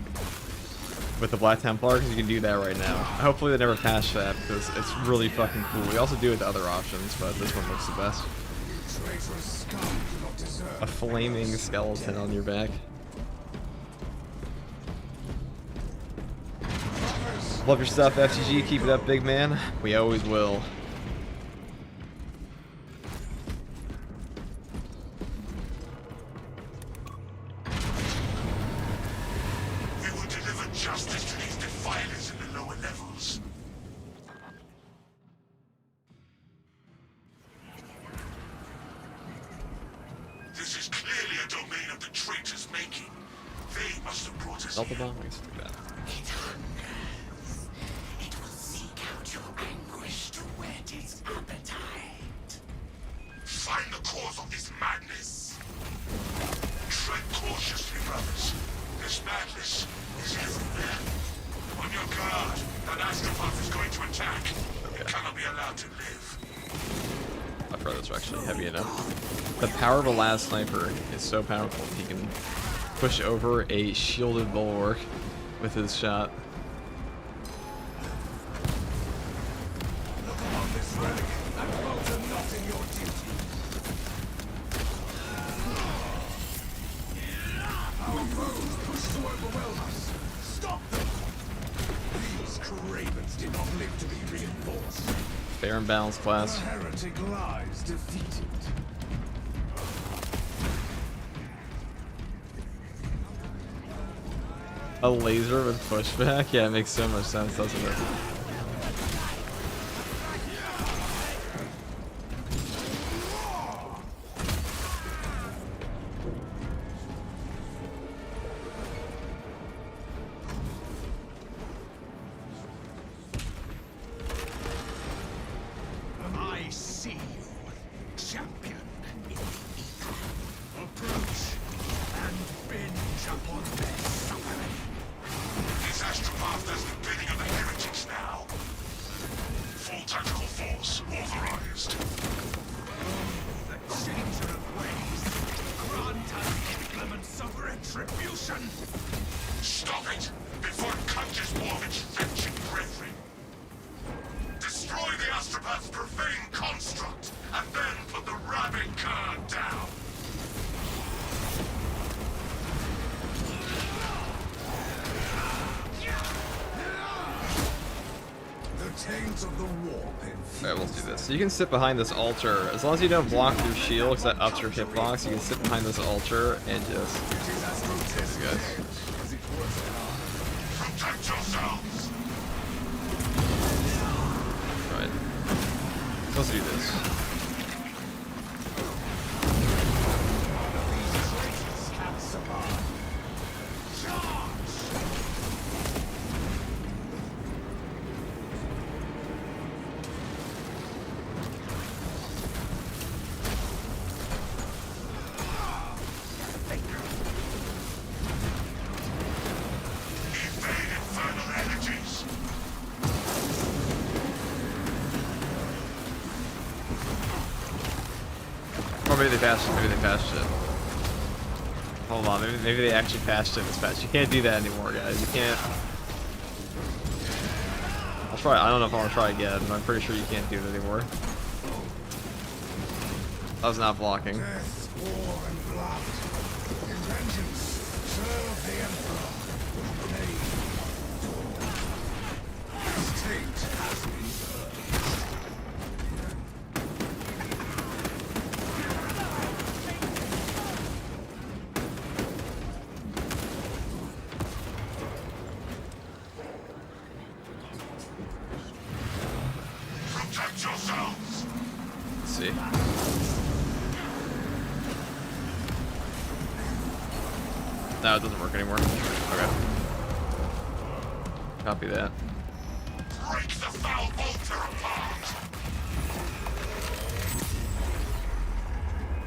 with the Black Templar, because you can do that right now. Hopefully they never patch that, because it's really fucking cool. We also do it with other options, but this one looks the best. A flaming skeleton on your back. Love your stuff, FTG. Keep it up, big man. We always will.
We will deliver justice to these defilers in the lower levels. This is clearly a domain of the traitors' making. They must have brought us
Delta
here.
bomb? I guess do that.
It hungers. It will seek out your anguish to whet its appetite.
Find the cause of this madness. Tread cautiously, brothers. madness is everywhere. On your guard. That astropath is going to attack. It cannot be allowed to live.
My brother's actually heavy enough. The power of a last sniper is so powerful. He can push over a shielded bulwark with his shot.
Look upon this relic and falter not in your duty. Our foes push to overwhelm us. Stop them! These cravens did not live to be reinforced.
Fair and balanced class.
The heretic lies defeated.
A laser with pushback? Yeah, it makes so much sense, doesn't it?
I see you, champion in the ether. Approach and binge upon their suffering.
This astropath does the bidding of the heretics now. Full tactical force authorized.
The changer of ways. Grant us implements of retribution.
Stop it before it conjures more of its wretched brethren. Destroy the astropath's profane construct, and then put the rabid guard down.
The taint of the war pit.
Alright, let's do this. So you can sit behind this altar. As long as you don't block your shield, because that ups your hitbox, you can sit behind this altar and just... These guys.
Protect yourselves.
Right. Let's do this.
Evade infernal energies.
Or maybe they patched it. Maybe they patched it. Hold on. Maybe they actually patched it in this patch. You can't do that anymore, guys. You can't. I'll try. I don't know if I want to try again, but I'm pretty sure you can't do it anymore. I was not blocking.
Death, war, and blood. In vengeance, serve the Emperor. Nay, his taint has been
Protect yourselves.
Let's see. No, it doesn't work anymore. Okay. Copy that.
Break the foul altar apart.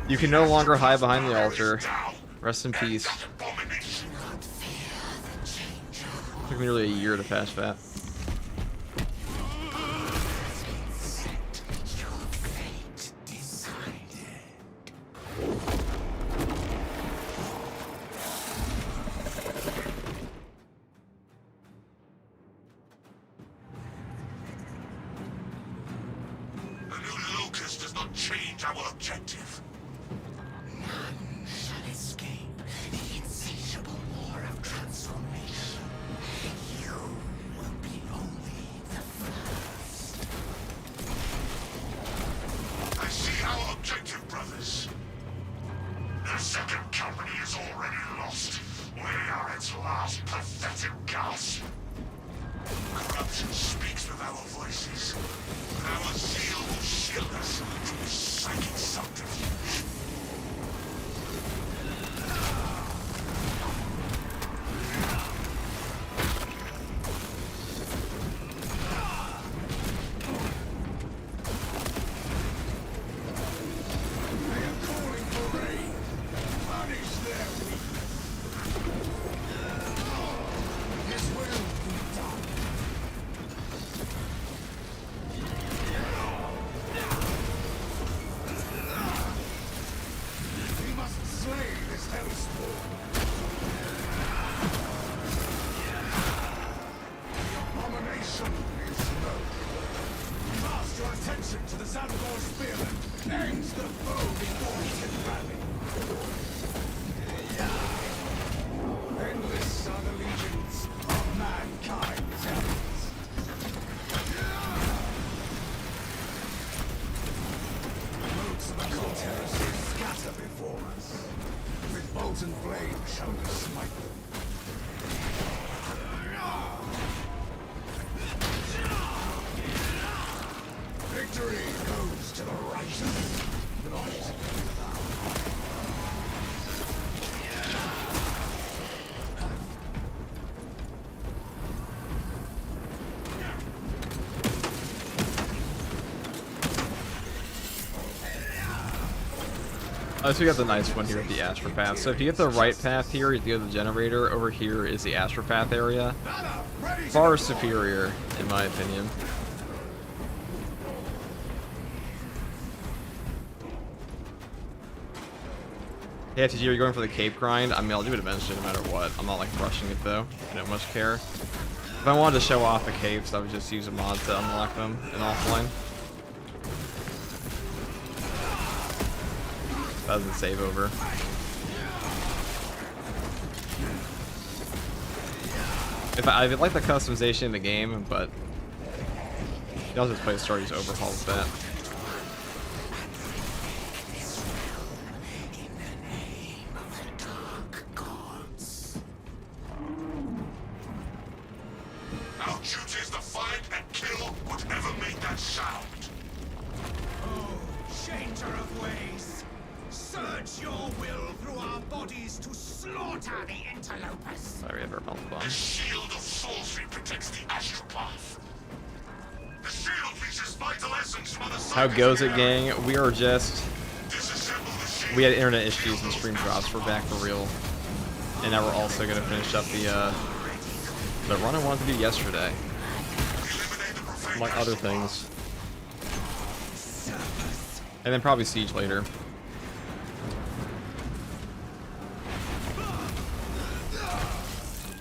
You can no longer hide behind the altar.
Down.
Rest in peace.
That abomination.
Took me nearly a year to patch that.
The new locus does not change our objective.
None shall escape the insatiable war of transformation. You will be only the first.
I see our objective, brothers. The second company is already lost. We are its last pathetic gasp. Corruption speaks with our voices. Our zeal will shield us from psychic subterfuge.
So we got the nice one here at the Astropath. So if you get the right path here, you go to the generator. Over here is the Astropath area. Far superior, in my opinion. Hey, FTG, are you going for the cape grind? I mean, I'll do it eventually, no matter what. I'm not, like, rushing it, though. I don't much care. If I wanted to show off the capes, I would just use a mod to unlock them in offline. That doesn't save over. I like the customization in the game, but you also just play stories overhaul with that.
Our duty is to find and kill whatever made that sound.
Oh, changer of ways! Surge your will through our bodies to slaughter the interlopers!
Sorry, we have our melt bomb.
The shield of sorcery protects the astropath. The shield reaches vital essence from other
How
sides
goes
of
it,
the area.
gang? We are just...
Disassemble the shield.
We had internet issues and stream drops. We're back for real. And now we're also going to finish up the run I wanted to do yesterday.
Eliminate the profane
Among other things. And then probably Siege later.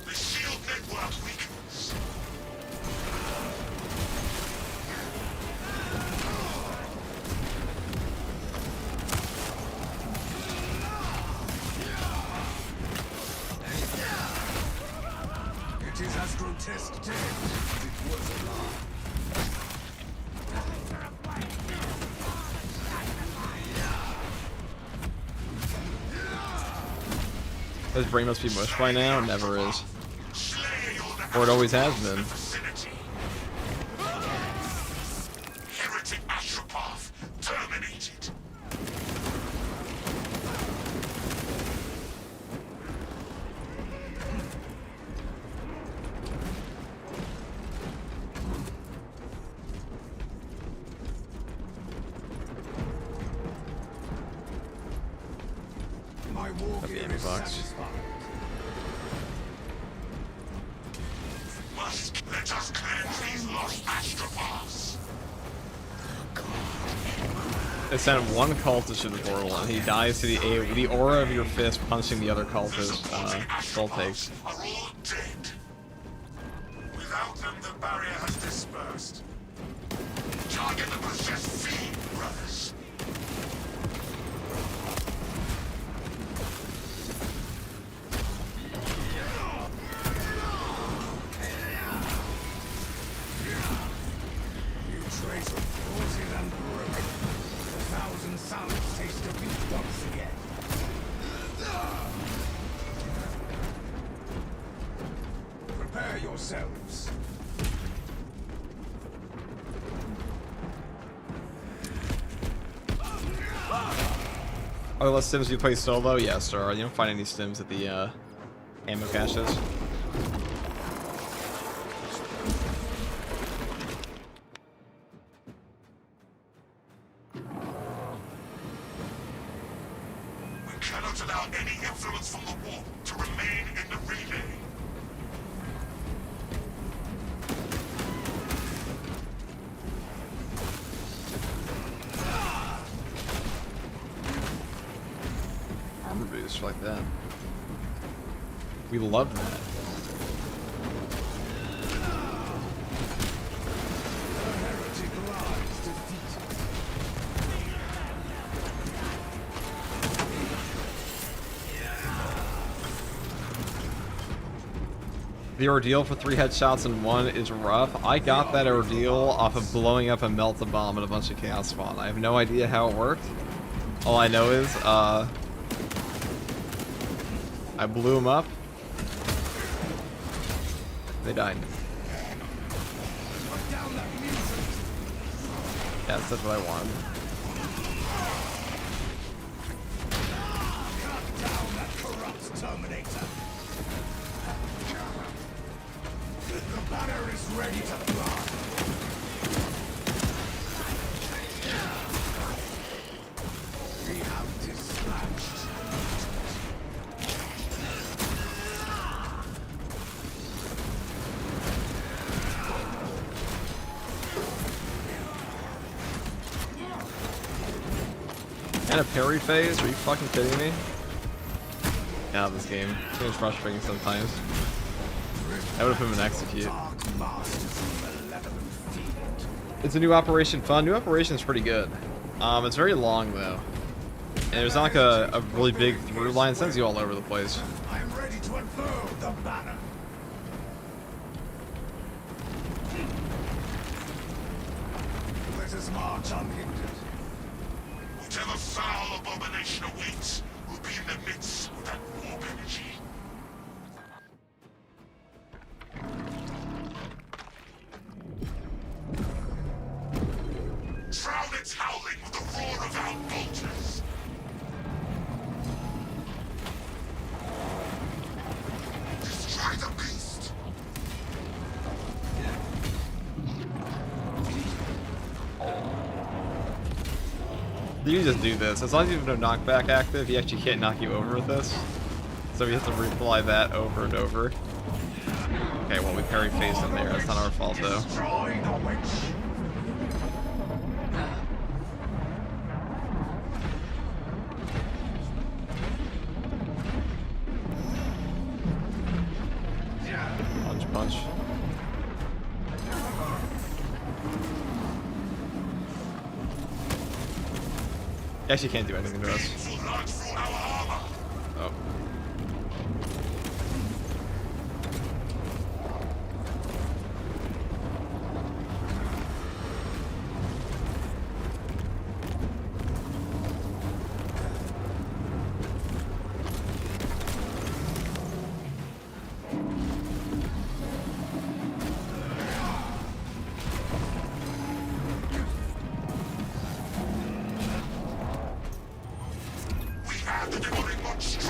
The shield network weakens.
It is as grotesque dead as it was alive.
His brain must be mush by now. Never is. Or it always has been.
Heretic astropath terminated.
My war
That'd be
gear
Amy
is
Box.
satisfied.
Let us cleanse these lost astropaths.
It sent one cultist to the portal, and he dies to the aura of your fist punching the other cultist. Soul takes.
Are all dead. Without them, the barrier has dispersed. Target the possessed fiend, brothers.
You trace of forces and broken. A thousand sounds taste of beat once again. Prepare yourselves.
Are the stims you play solo? Yes, there are. You don't find any stims at the ammo caches.
We cannot allow any influence from the war to remain in the relay.
Armor boost like that. We love that.
Heretic lies defeated.
The ordeal for 3 headshots in 1 is rough. I got that ordeal off of blowing up a melt-a-bomb and a bunch of chaos spawn. I have no idea how it worked. All I know is, I blew them up. They died. Yeah, that's what I wanted.
Down that corrupt Terminator. The banner is ready to fly. We have dispatched
And a parry phase? Are you fucking kidding me? Yeah, this game. Too much frustrating sometimes. I would have put him in execute. It's a new operation fun. New operation is pretty good. It's very long though. And there's not like a really big through line. It sends you all over the place.
I am ready to unfurl the banner. Let us march unhindered.
Whatever foul abomination awaits will be in the midst of that warp energy. Drown its howling with the roar of our bolters. Destroy the beast.
You can just do this. As long as you have no knockback active, he actually can't knock you over with this. So we have to reapply that over and over. Okay, well we parry phased him there. That's not our fault though.
Destroy the witch.
Punch, punch. He actually can't do anything to us. Oh.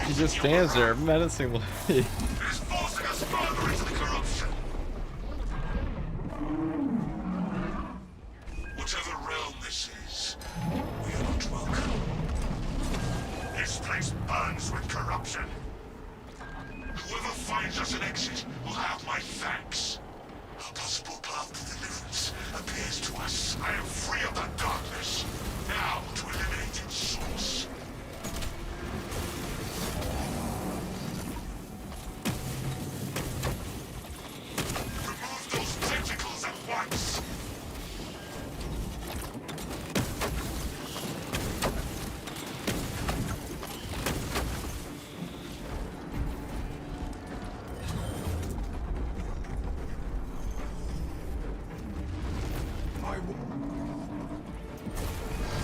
He just stands there menacingly.
It is forcing us further into the corruption. Whatever realm this is, we are not welcome. This place burns with corruption. Whoever finds us an exit will have my thanks. A possible path to deliverance appears to us. I am free of the darkness. Now to eliminate its source. Remove those tentacles at once.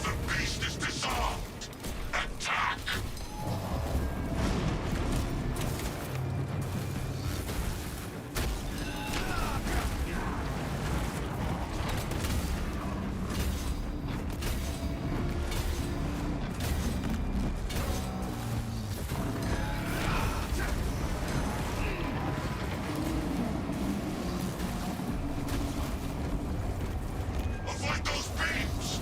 The beast is disarmed. Attack! Avoid those beams!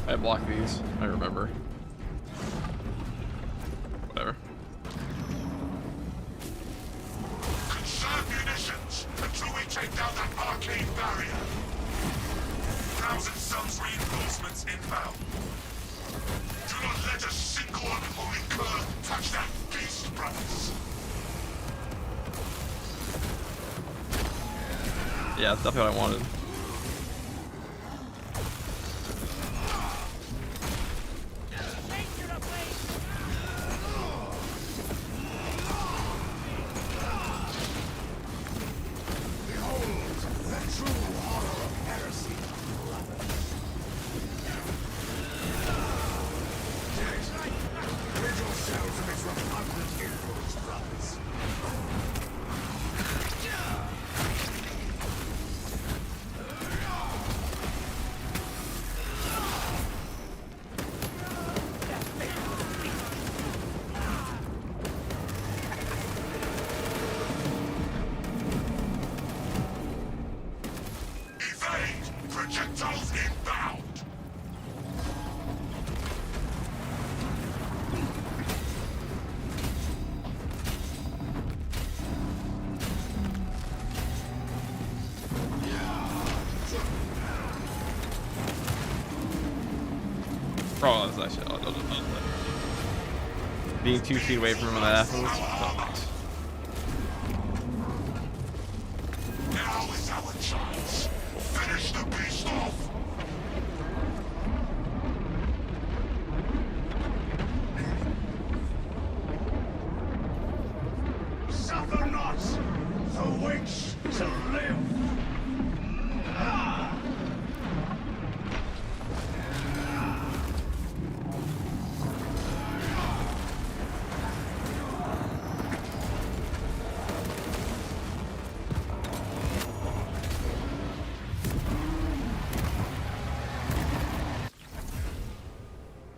I blocked these. I remember. Whatever.
Conserve munitions until we take down that arcane barrier. Thousand Suns reinforcements inbound. Do not let a single unholy cur touch that beast, brothers.
Yeah, that's definitely what I wanted. actually, being 2 feet away from him when that happens. Perfect.
Now is our chance. Finish the beast off.
Suffer not the witch to live.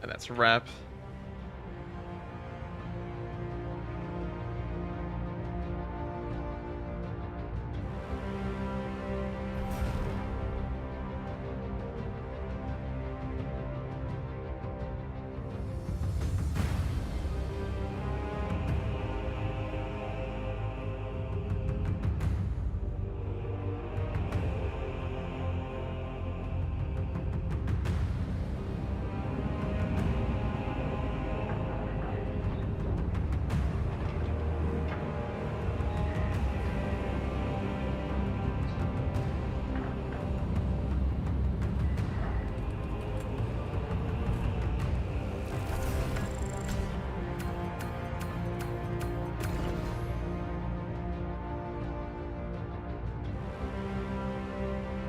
And that's a wrap.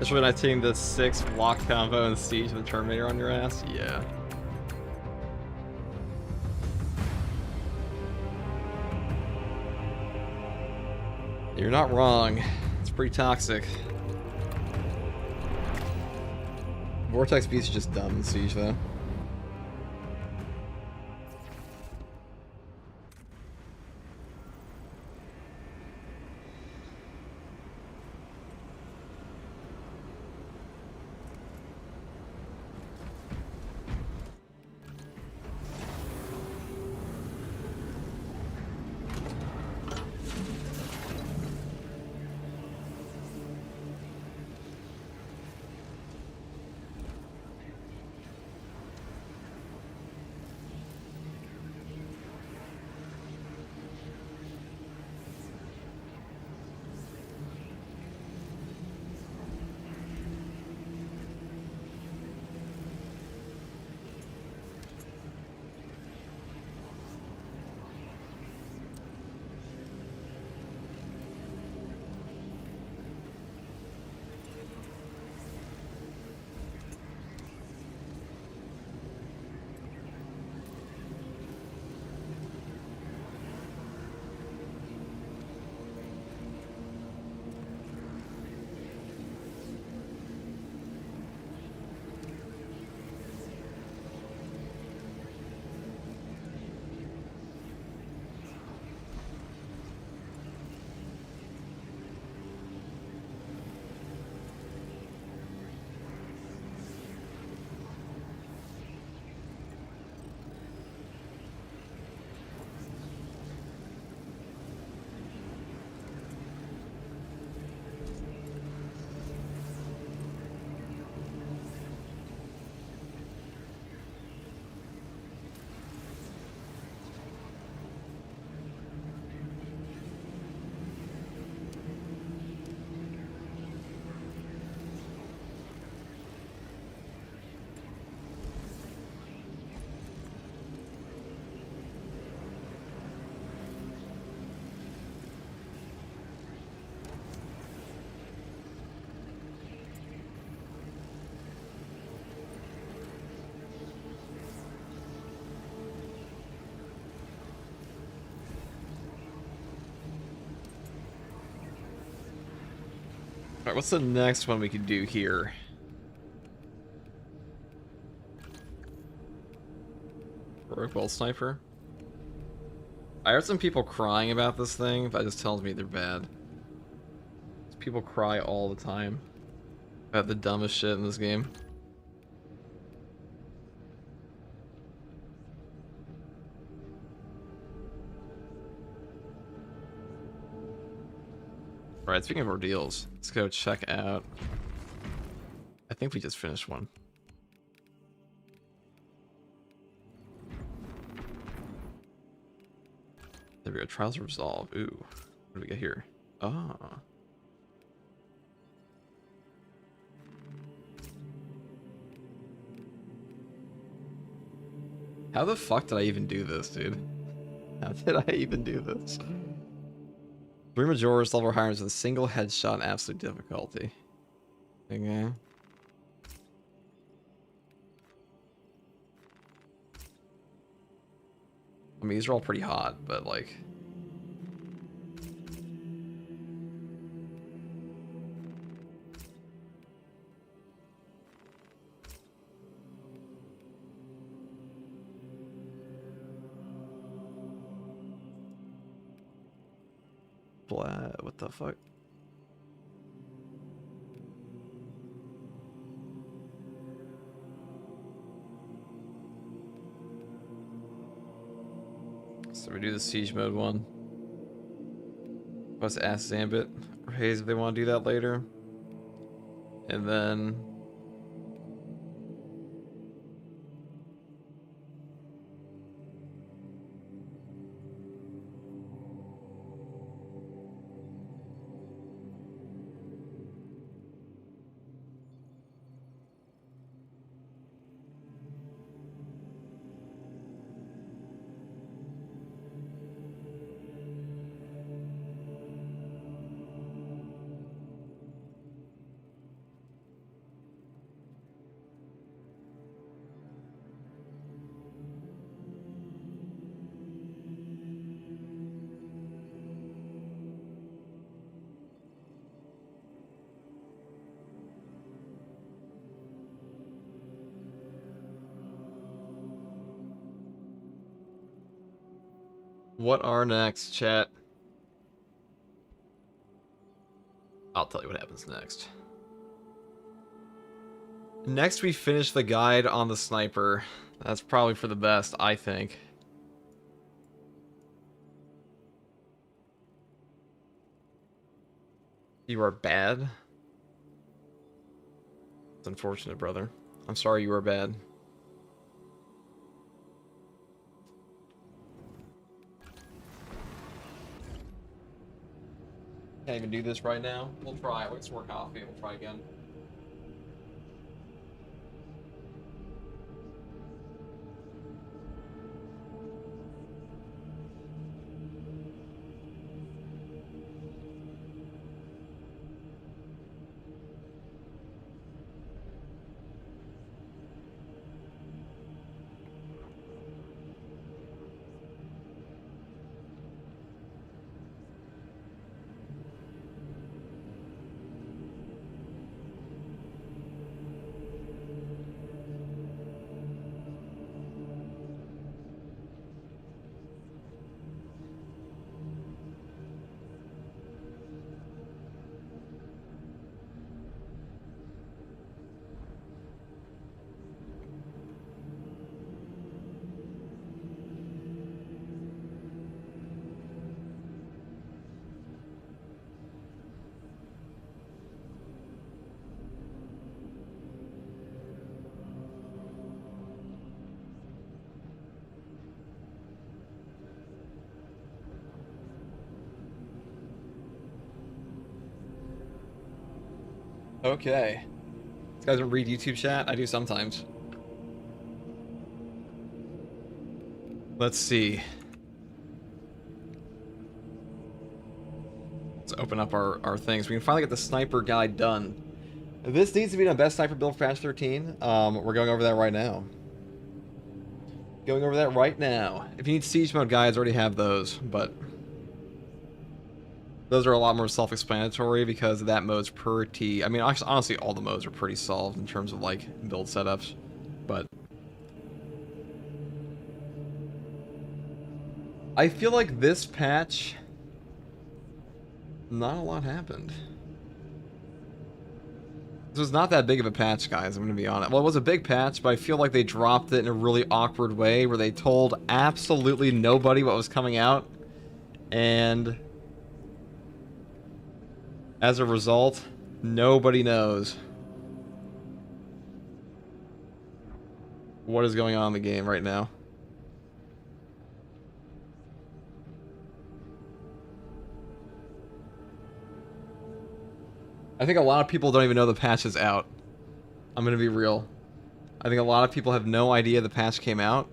Especially when I taking the 6 block combo and siege with the Terminator on your ass. Yeah. You're not wrong. It's pretty toxic. Vortex beats are just dumb in siege though. Alright, what's the next one we could do here? Rogue Bolt Sniper? I heard some people crying about this thing, but it just tells me they're bad. People cry all the time about the dumbest shit in this game. Alright, speaking of ordeals, let's go check out... I think we just finished one. Trials Resolve. Ooh. What do we get here? Ah. How the fuck did I even do this, dude? How did I even do this? 3 Majoras level hires with a single headshot and absolute difficulty. Okay. I mean, these are all pretty hot, but like... Blah, what the fuck? So we do the siege mode one. Let's ask Zambit or Hayes if they want to do that later. And then... What are next, chat? I'll tell you what happens next. Next, we finish the guide on the sniper. That's probably for the best, I think. You are bad? It's unfortunate, brother. I'm sorry you are bad. Can't even do this right now. We'll try. We'll get some more coffee. We'll try again. Okay. This guys don't read YouTube chat? I do sometimes. Let's see. Let's open up our things. We can finally get the sniper guide done. This needs to be the best sniper build for patch 13. We're going over that right now. Going over that right now. If you need siege mode guides, I already have those, but those are a lot more self-explanatory because that mode's pretty... I mean, honestly, all the modes are pretty solved in terms of, like, build setups. But I feel like this patch, not a lot happened. This was not that big of a patch, guys, I'm going to be honest. Well, it was a big patch, but I feel like they dropped it in a really awkward way where they told absolutely nobody what was coming out. And as a result, nobody knows what is going on in the game right now. I think a lot of people don't even know the patch is out. I'm gonna be real. I think a lot of people have no idea the patch came out.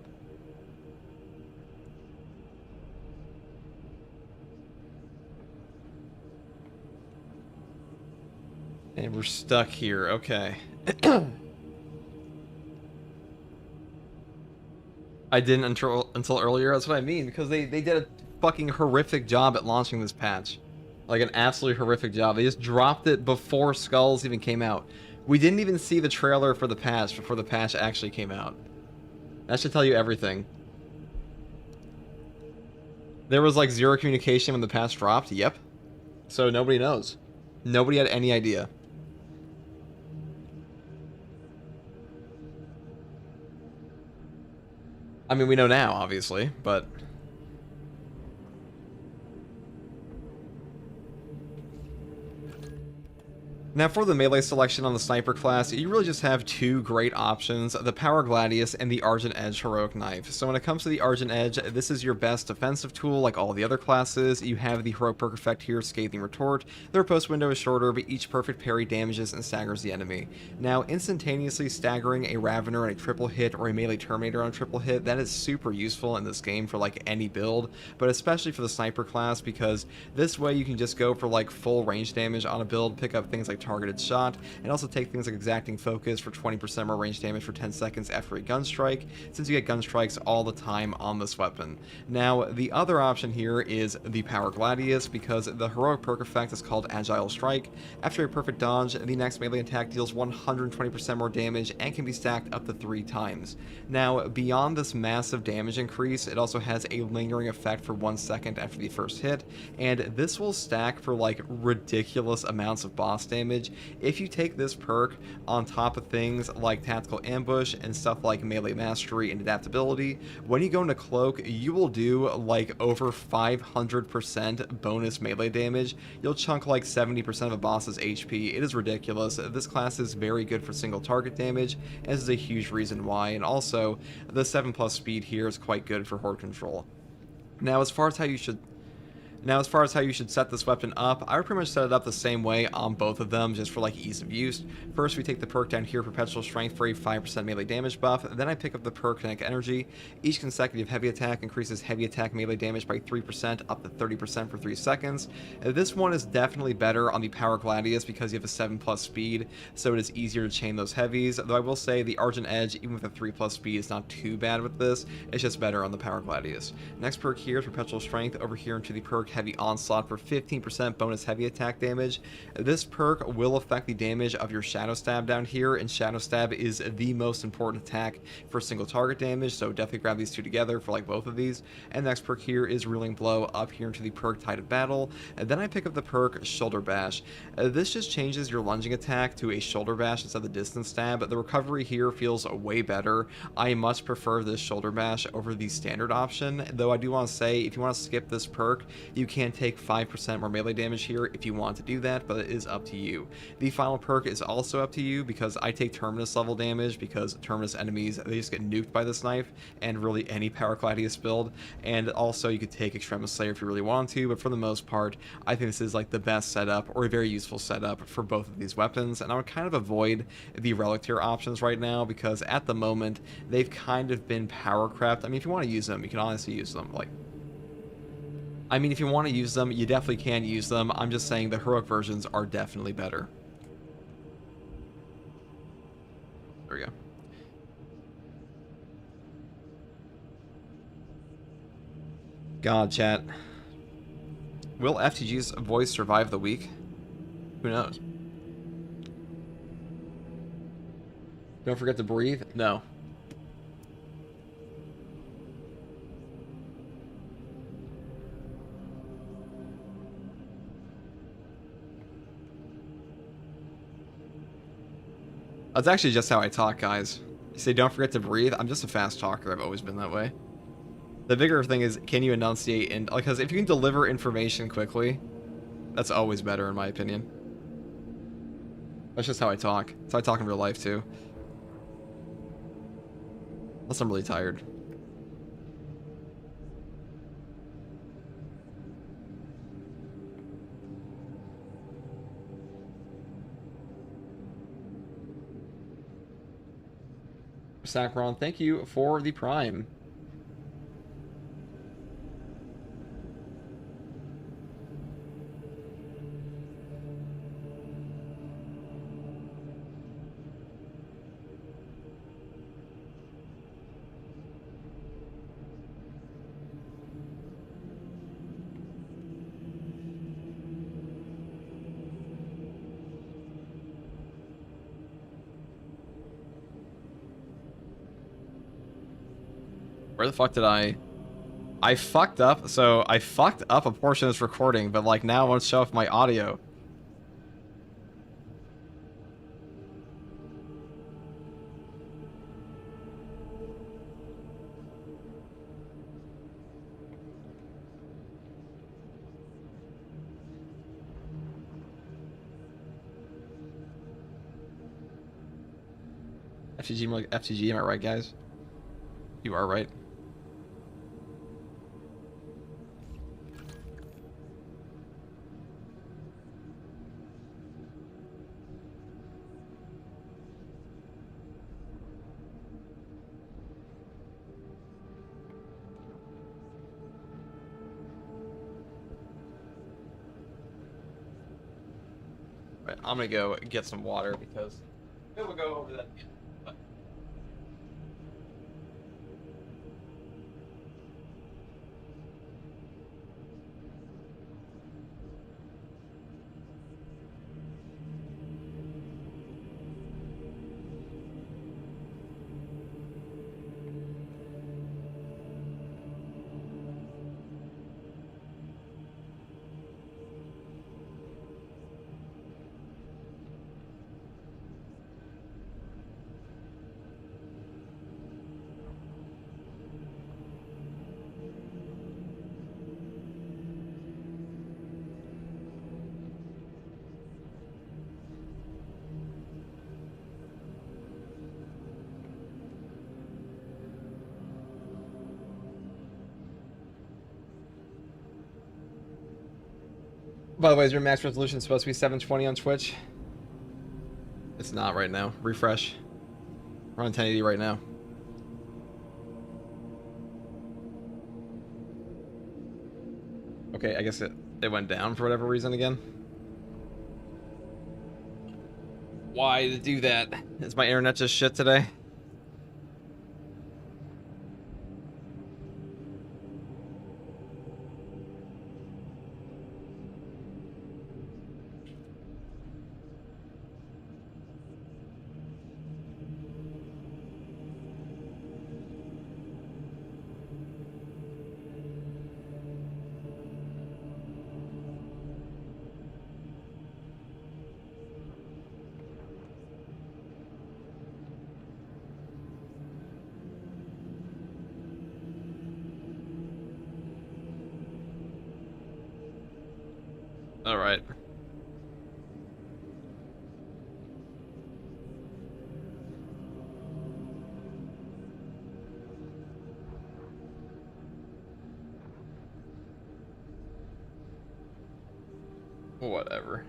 And we're stuck here, okay. I didn't until earlier, that's what I mean, because they did a fucking horrific job at launching this patch. Like an absolutely horrific job. They just dropped it before Skulls even came out. We didn't even see the trailer for the patch before the patch actually came out. That should tell you everything. There was like zero communication when the patch dropped, yep. So nobody knows. Nobody had any idea. I mean, we know now, obviously, but... Now for the melee selection on the sniper class, you really just have two great options, the Power Gladius and the Argent Edge Heroic Knife. So when it comes to the Argent Edge, this is your best defensive tool like all the other classes. You have the heroic perk effect here, Scathing Retort. The riposte window is shorter, but each perfect parry damages and staggers the enemy. Now instantaneously staggering a Ravener on a triple hit or a melee Terminator on a triple hit, that is super useful in this game for like any build, but especially for the sniper class, because this way you can just go for like full range damage on a build, pick up things like targeted shot, and also take things like exacting focus for 20% more range damage for 10 seconds after a gun strike, since you get gun strikes all the time on this weapon. Now the other option here is the Power Gladius, because the heroic perk effect is called Agile Strike. After a perfect dodge, the next melee attack deals 120% more damage and can be stacked up to 3 times. Now beyond this massive damage increase, it also has a lingering effect for 1 second after the first hit, and this will stack for like ridiculous amounts of boss damage. If you take this perk on top of things like Tactical Ambush and stuff like Melee Mastery and Adaptability, when you go into Cloak, you will do like over 500% bonus melee damage. You'll chunk like 70% of a boss's HP. It is ridiculous. This class is very good for single target damage, and this is a huge reason why, and also the 7+ speed here is quite good for horde control. Now as far as how you should set this weapon up, I would pretty much set it up the same way on both of them, just for like ease of use. First, we take the perk down here, Perpetual Strength, for a 5% melee damage buff. Then I pick up the perk Kinetic Energy. Each consecutive heavy attack increases heavy attack melee damage by 3% up to 30% for 3 seconds. This one is definitely better on the Power Gladius because you have a 7+ speed, so it is easier to chain those heavies. Though I will say the Argent Edge, even with a 3+ speed, is not too bad with this. It's just better on the Power Gladius. Next perk here is Perpetual Strength, over here into the perk Heavy Onslaught for 15% bonus heavy attack damage. This perk will affect the damage of your Shadow Stab down here, and Shadow Stab is the most important attack for single target damage, so definitely grab these two together for like both of these. And next perk here is Ruling Blow, up here into the perk Tide of Battle. And then I pick up the perk Shoulder Bash. This just changes your lunging attack to a shoulder bash instead of the distance stab, but the recovery here feels way better. I much prefer this Shoulder Bash over the standard option, though I do want to say if you want to skip this perk, you can take 5% more melee damage here if you want to do that, but it is up to you. The final perk is also up to you, because I take Terminus level damage, because Terminus enemies, they just get nuked by this knife, and really any Power Gladius build. And also you could take Extremis Slayer if you really want to, but for the most part, I think this is like the best setup, or a very useful setup for both of these weapons, and I would kind of avoid the Relic Tier options right now, because at the moment, they've kind of been power crept. I mean, if you want to use them, you can honestly use them, like, if you want to use them, you definitely can use them. I'm just saying the heroic versions are definitely better. There we go. God, chat. Will FTG's voice survive the week? Who knows? Don't forget to breathe? No. That's actually just how I talk, guys. You say don't forget to breathe. I'm just a fast talker. I've always been that way. The bigger thing is, can you enunciate? And because if you can deliver information quickly, that's always better in my opinion. That's just how I talk. That's how I talk in real life too. Unless I'm really tired. Sacron, thank you for the Prime. Where the fuck did I fucked up, so I fucked up a portion of this recording, but like now I want to show off my audio. FTG, more like FTG, am I right, guys? You are right. Right, I'm gonna go get some water because we'll go over that again. By the way, is your max resolution supposed to be 720 on Twitch? It's not right now. Refresh. We're on 1080 right now. Okay, I guess it went down for whatever reason again. Why to do that? Is my internet just shit today? All right. Whatever.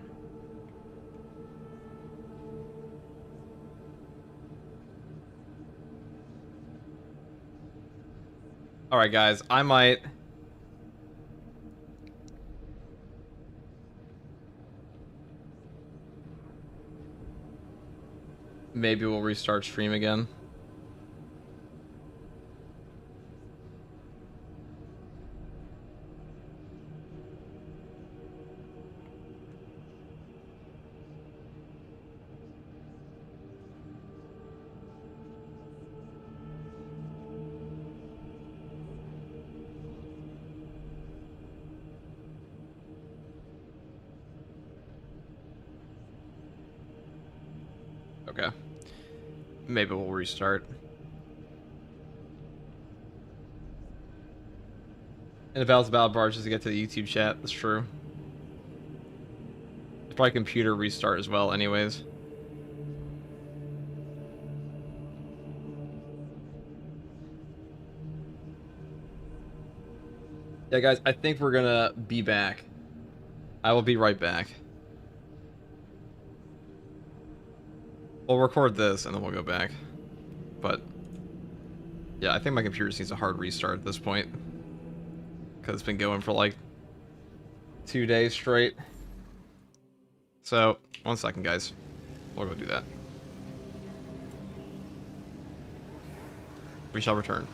All right, guys, I might maybe we'll restart stream again. Okay. Maybe we'll restart. And the Battle's Battle Barge just to get to the YouTube chat. That's true. It's probably computer restart as well, anyways. Yeah, guys, I think we're gonna be back. I will be right back. We'll record this and then we'll go back. But Yeah, I think my computer needs a hard restart at this point. Because it's been going for like 2 days straight. So, 1 second, guys. We'll go do that. We shall return.